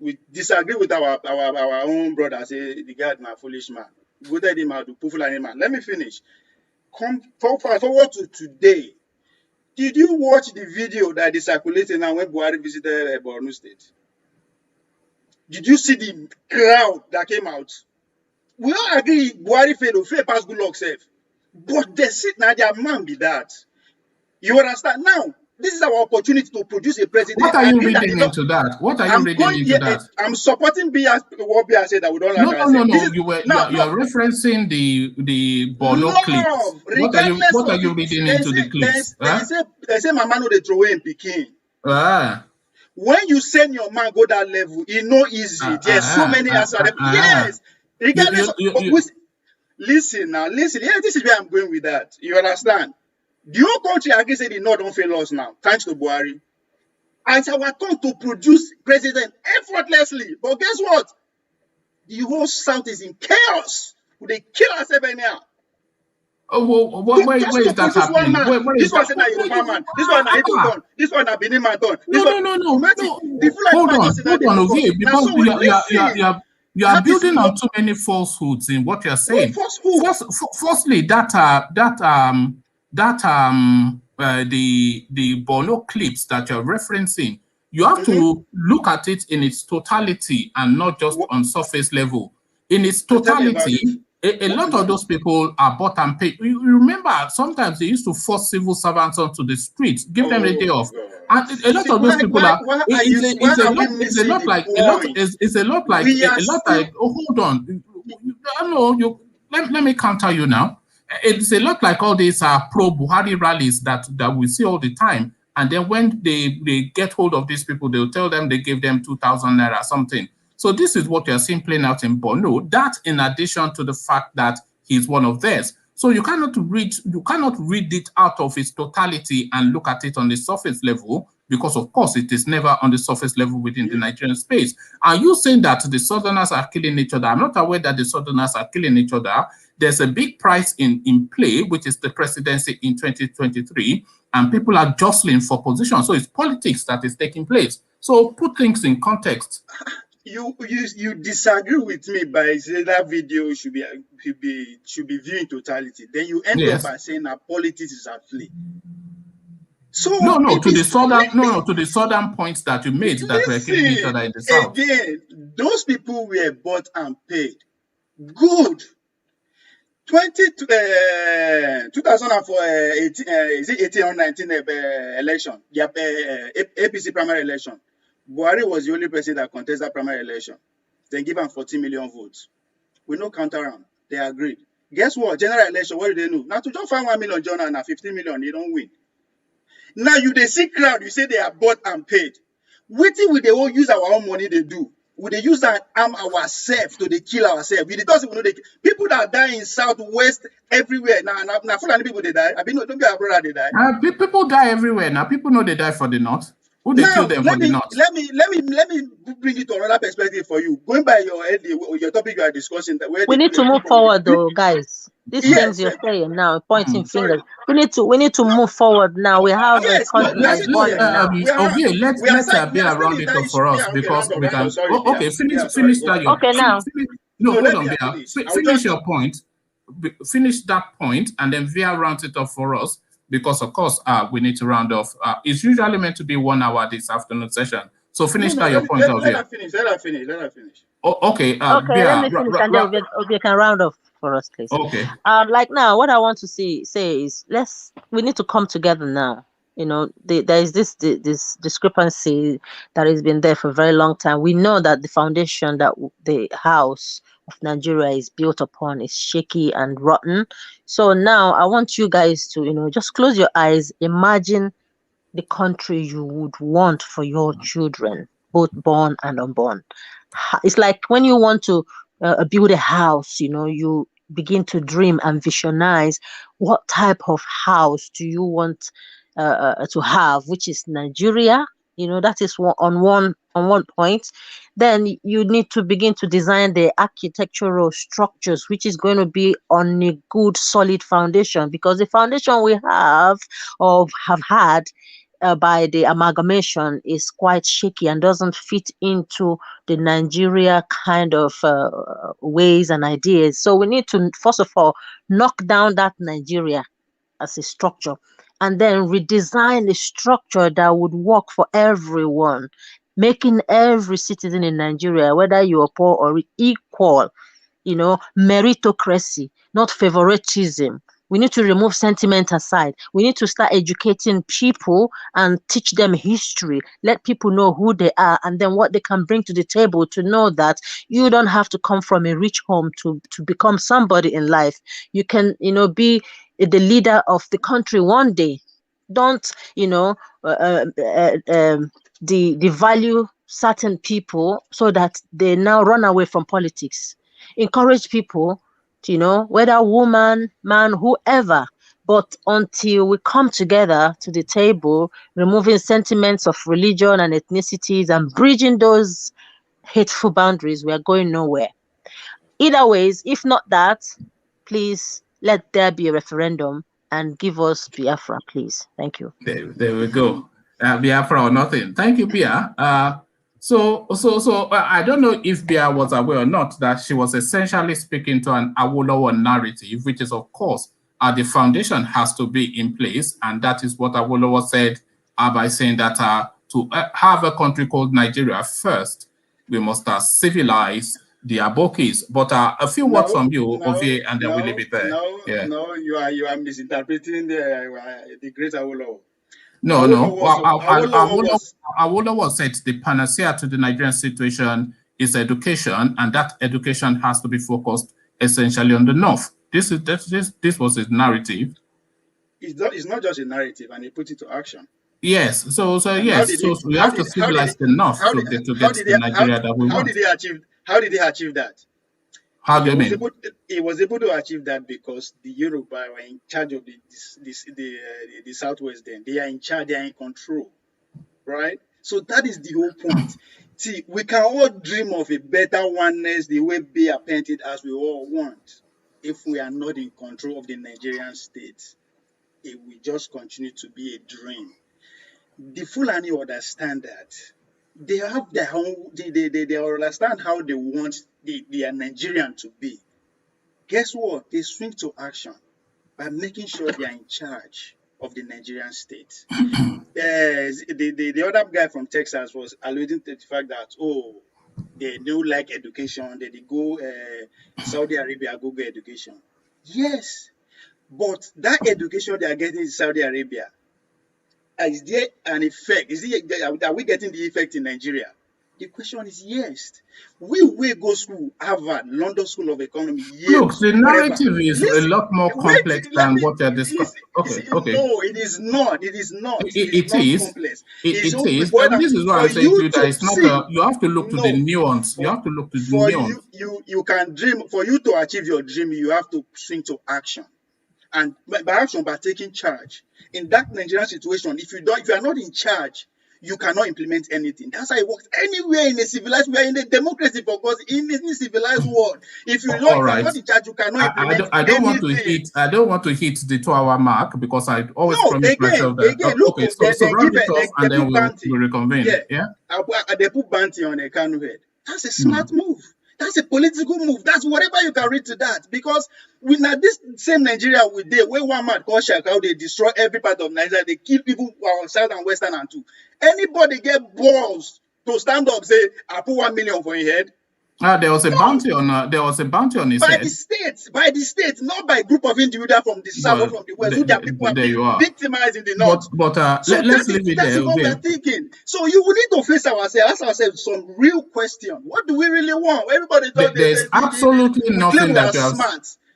we disagree with our own brother, say the guy na foolish man. Voted him out to Fulani man. Let me finish. Come forward to today. Did you watch the video that is circulating now when Buhari visited Borno State? Did you see the crowd that came out? We all agree Buhari failed past good luck safe. But they sit now, their man be that. You understand? Now, this is our opportunity to produce a president. What are you reading into that? What are you reading into that? I'm supporting what Bia said that we don't like. No. You're referencing the Borno clips. What are you reading into the clips? They say my man no dey throw away in Peking. When you send your man go that level, it's no easy. There's so many answers. Yes. Regardless of listen. Yeah, this is where I'm going with that. You understand? The whole country, I can say, the North don't fail us now, thanks to Buhari. And it's our turn to produce president effortlessly. But guess what? The whole South is in chaos. They kill ourselves anyhow. Oh, where is that happening? This one said that Yoruba man. This one na Igbo turn. This one na Benin man turn. No. Hold on, okay, because you are building on too many falsehoods in what you're saying. Firstly, the Borno clips that you're referencing, you have to look at it in its totality and not just on surface level. In its totality, a lot of those people are bought and paid. You remember, sometimes they used to force civil servants onto the streets, give them a day off. And a lot of those people hold on. Let me counter you now. It's a lot like all these pro-Buhari rallies that we see all the time. And then when they get hold of these people, they'll tell them they gave them 2,000 naira or something. So this is what you're seeing playing out in Borno. That in addition to the fact that he's one of theirs. So you cannot read it out of its totality and look at it on the surface level, because of course it is never on the surface level within the Nigerian space. Are you saying that the Southerners are killing each other? I'm not aware that the Southerners are killing each other. There's a big prize in play, which is the presidency in 2023, and people are jostling for position. So it's politics that is taking place. So put things in context. You disagree with me by saying that video should be viewed in totality. Then you end up by saying that politics is at play. So to the southern points that you made that we're killing each other in the south. Again, those people were bought and paid. Good. 2004, is it 18 or 19 election? APC primary election. Buhari was the only person that contested that primary election. They give him 14 million votes. We no counter round. They agreed. Guess what? General election, what do they know? Now to just find 1 million journal and 15 million, they don't win. Now you they see crowd, you say they are bought and paid. Waiting with they all use our own money they do. Would they use that arm ourselves to they kill ourselves? We don't know people that die in southwest everywhere. Now Fulani people they die. I mean, don't be our brother they die. People die everywhere now. People know they die for the north. Who they kill them for the north? Let me bring it to another perspective for you. Going by your topic you are discussing, we need to move forward though, guys. These things you're saying now, pointing fingers. We need to move forward now. We have a country that's born now. Let's be around it for us because we can. Okay, finish that. Okay, now. Hold on, Bia. Finish your point. Finish that point, and then Via rounds it up for us. Because of course, we need to round off. It's usually meant to be 1 hour this afternoon session. So finish your point out here. Let her finish. Okay. Let me finish and then we can round off for us, please. Okay. Like now, what I want to say is we need to come together now. You know, there is this discrepancy that has been there for a very long time. We know that the foundation that the house of Nigeria is built upon is shaky and rotten. So now I want you guys to, just close your eyes. Imagine the country you would want for your children, both born and unborn. It's like when you want to build a house, you begin to dream and visualize what type of house do you want to have, which is Nigeria. That is on one point. Then you need to begin to design the architectural structures, which is going to be on a good, solid foundation, because the foundation we have had by the amalgamation is quite shaky and doesn't fit into the Nigeria kind of ways and ideas. So we need to, first of all, knock down that Nigeria as a structure and then redesign a structure that would work for everyone, making every citizen in Nigeria, whether you are poor or equal, meritocracy, not favoritism. We need to remove sentiment aside. We need to start educating people and teach them history. Let people know who they are and then what they can bring to the table, to know that you don't have to come from a rich home to become somebody in life. You can, be the leader of the country one day. Don't, devalue certain people so that they now run away from politics. Encourage people, whether woman, man, whoever, but until we come together to the table, removing sentiments of religion and ethnicities and bridging those hateful boundaries, we are going nowhere. Either ways, if not that, please let there be a referendum and give us Biafra, please. Thank you. There we go. Biafra or nothing. Thank you, Bia. So I don't know if Bia was aware or not that she was essentially speaking to an Awolowo narrative, which is, of course, the foundation has to be in place. And that is what Awolowo said by saying that to have a country called Nigeria first, we must civilize the Abokis. But a few words from you, Ovie, and then we'll leave it there. No, you are misinterpreting the great Awolowo. No. Awolowo said the panacea to the Nigerian situation is education, and that education has to be focused essentially on the North. This was his narrative. It's not just a narrative, and he put it to action. Yes. So yes. So we have to civilize the North to get to the Nigeria that we want. How did they achieve that? How do you mean? He was able to achieve that because the Yoruba were in charge of the Southwest then. They are in charge, they are in control, right? So that is the whole point. See, we can all dream of a better oneness the way Bia painted as we all want. If we are not in control of the Nigerian state, it will just continue to be a dream. The Fulani understand that. They have their own, they understand how they want their Nigerian to be. Guess what? They swing to action by making sure they are in charge of the Nigerian state. The other guy from Texas was alluding to the fact that, they don't like education, they go Saudi Arabia, go get education. Yes, but that education they are getting in Saudi Arabia, is there an effect? Are we getting the effect in Nigeria? The question is yes. We go school, Harvard, London School of Economy. Look, the narrative is a lot more complex than what you're discussing. Okay. No, it is not. It is not. It is. Complex. It is. But this is what I'm saying to you, that it's not. You have to look to the nuance. You have to look to the nuance. You can dream. For you to achieve your dream, you have to swing to action. And by action, by taking charge. In that Nigerian situation, if you are not in charge, you cannot implement anything. That's how it works. Anywhere in a civilized, we are in a democracy, because in a civilized world, if you are not in charge, you cannot implement anything. I don't want to hit the 2-hour mark, because I always promise myself that. So round it off and then we'll reconvene. Yeah. They put bounty on a Kanu head. That's a smart move. That's a political move. That's whatever you can read to that. Because we now this same Nigeria we did, where one man called Shakau, they destroy every part of Nigeria. They kill people on South and Western and two. Anybody get balls to stand up say, I put 1 million for your head? There was a bounty on his head. By the state, not by a group of individuals from the south or from the west, who their people are being victimized in the north. Let's leave it there. That's what we're thinking. So you will need to face ask ourselves some real question. What do we really want? Everybody there's absolutely nothing that you have.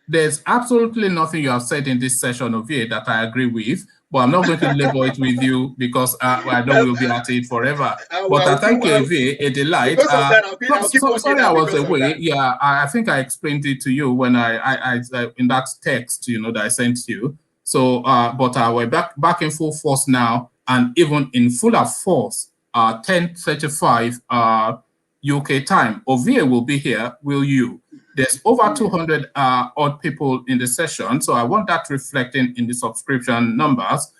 There's absolutely nothing you have said in this session of here that I agree with. But I'm not going to label it with you, because I know we'll be at it forever. But I thank you, a delight. Sorry I was away. Yeah, I think I explained it to you when I in that text, that I sent you. So, but we're back in full force now, and even in fuller force. 10:35 UK time. Ovie will be here. Will you? There's over 200 odd people in the session, so I want that reflecting in the subscription numbers.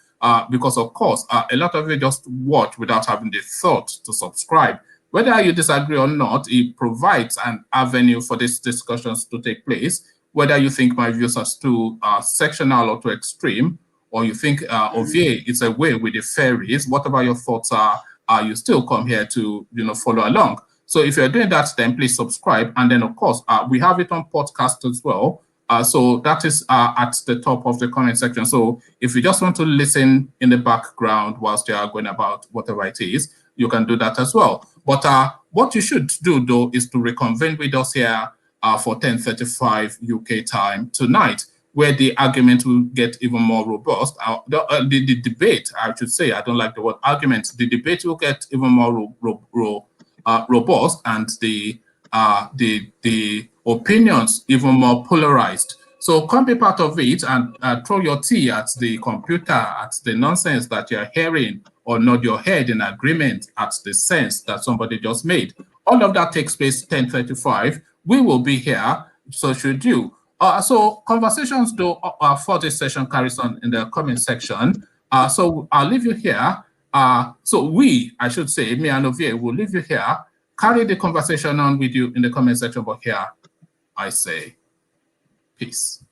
because of course, a lot of you just watch without having the thought to subscribe. Whether you disagree or not, it provides an avenue for these discussions to take place. Whether you think my views are too sectional or too extreme, or you think Ovie is a way with the fairies, whatever your thoughts are, you still come here to follow along. So if you're doing that, then please subscribe. And then, of course, we have it on podcast as well. So that is at the top of the comment section. So if you just want to listen in the background whilst you are going about whatever it is, you can do that as well. But what you should do, though, is to reconvene with us here for 10:35 UK time tonight, where the argument will get even more robust. The debate, I should say, I don't like the word argument, the debate will get even more robust, and the opinions even more polarized. So come be part of it and throw your tea at the computer, at the nonsense that you're hearing, or nod your head in agreement at the sense that somebody just made. All of that takes place 10:35. We will be here, so should you. So conversations though for this session carries on in the comment section. So I'll leave you here. So we, I should say, me and Ovie, will leave you here. Carry the conversation on with you in the comment section, but here I say peace.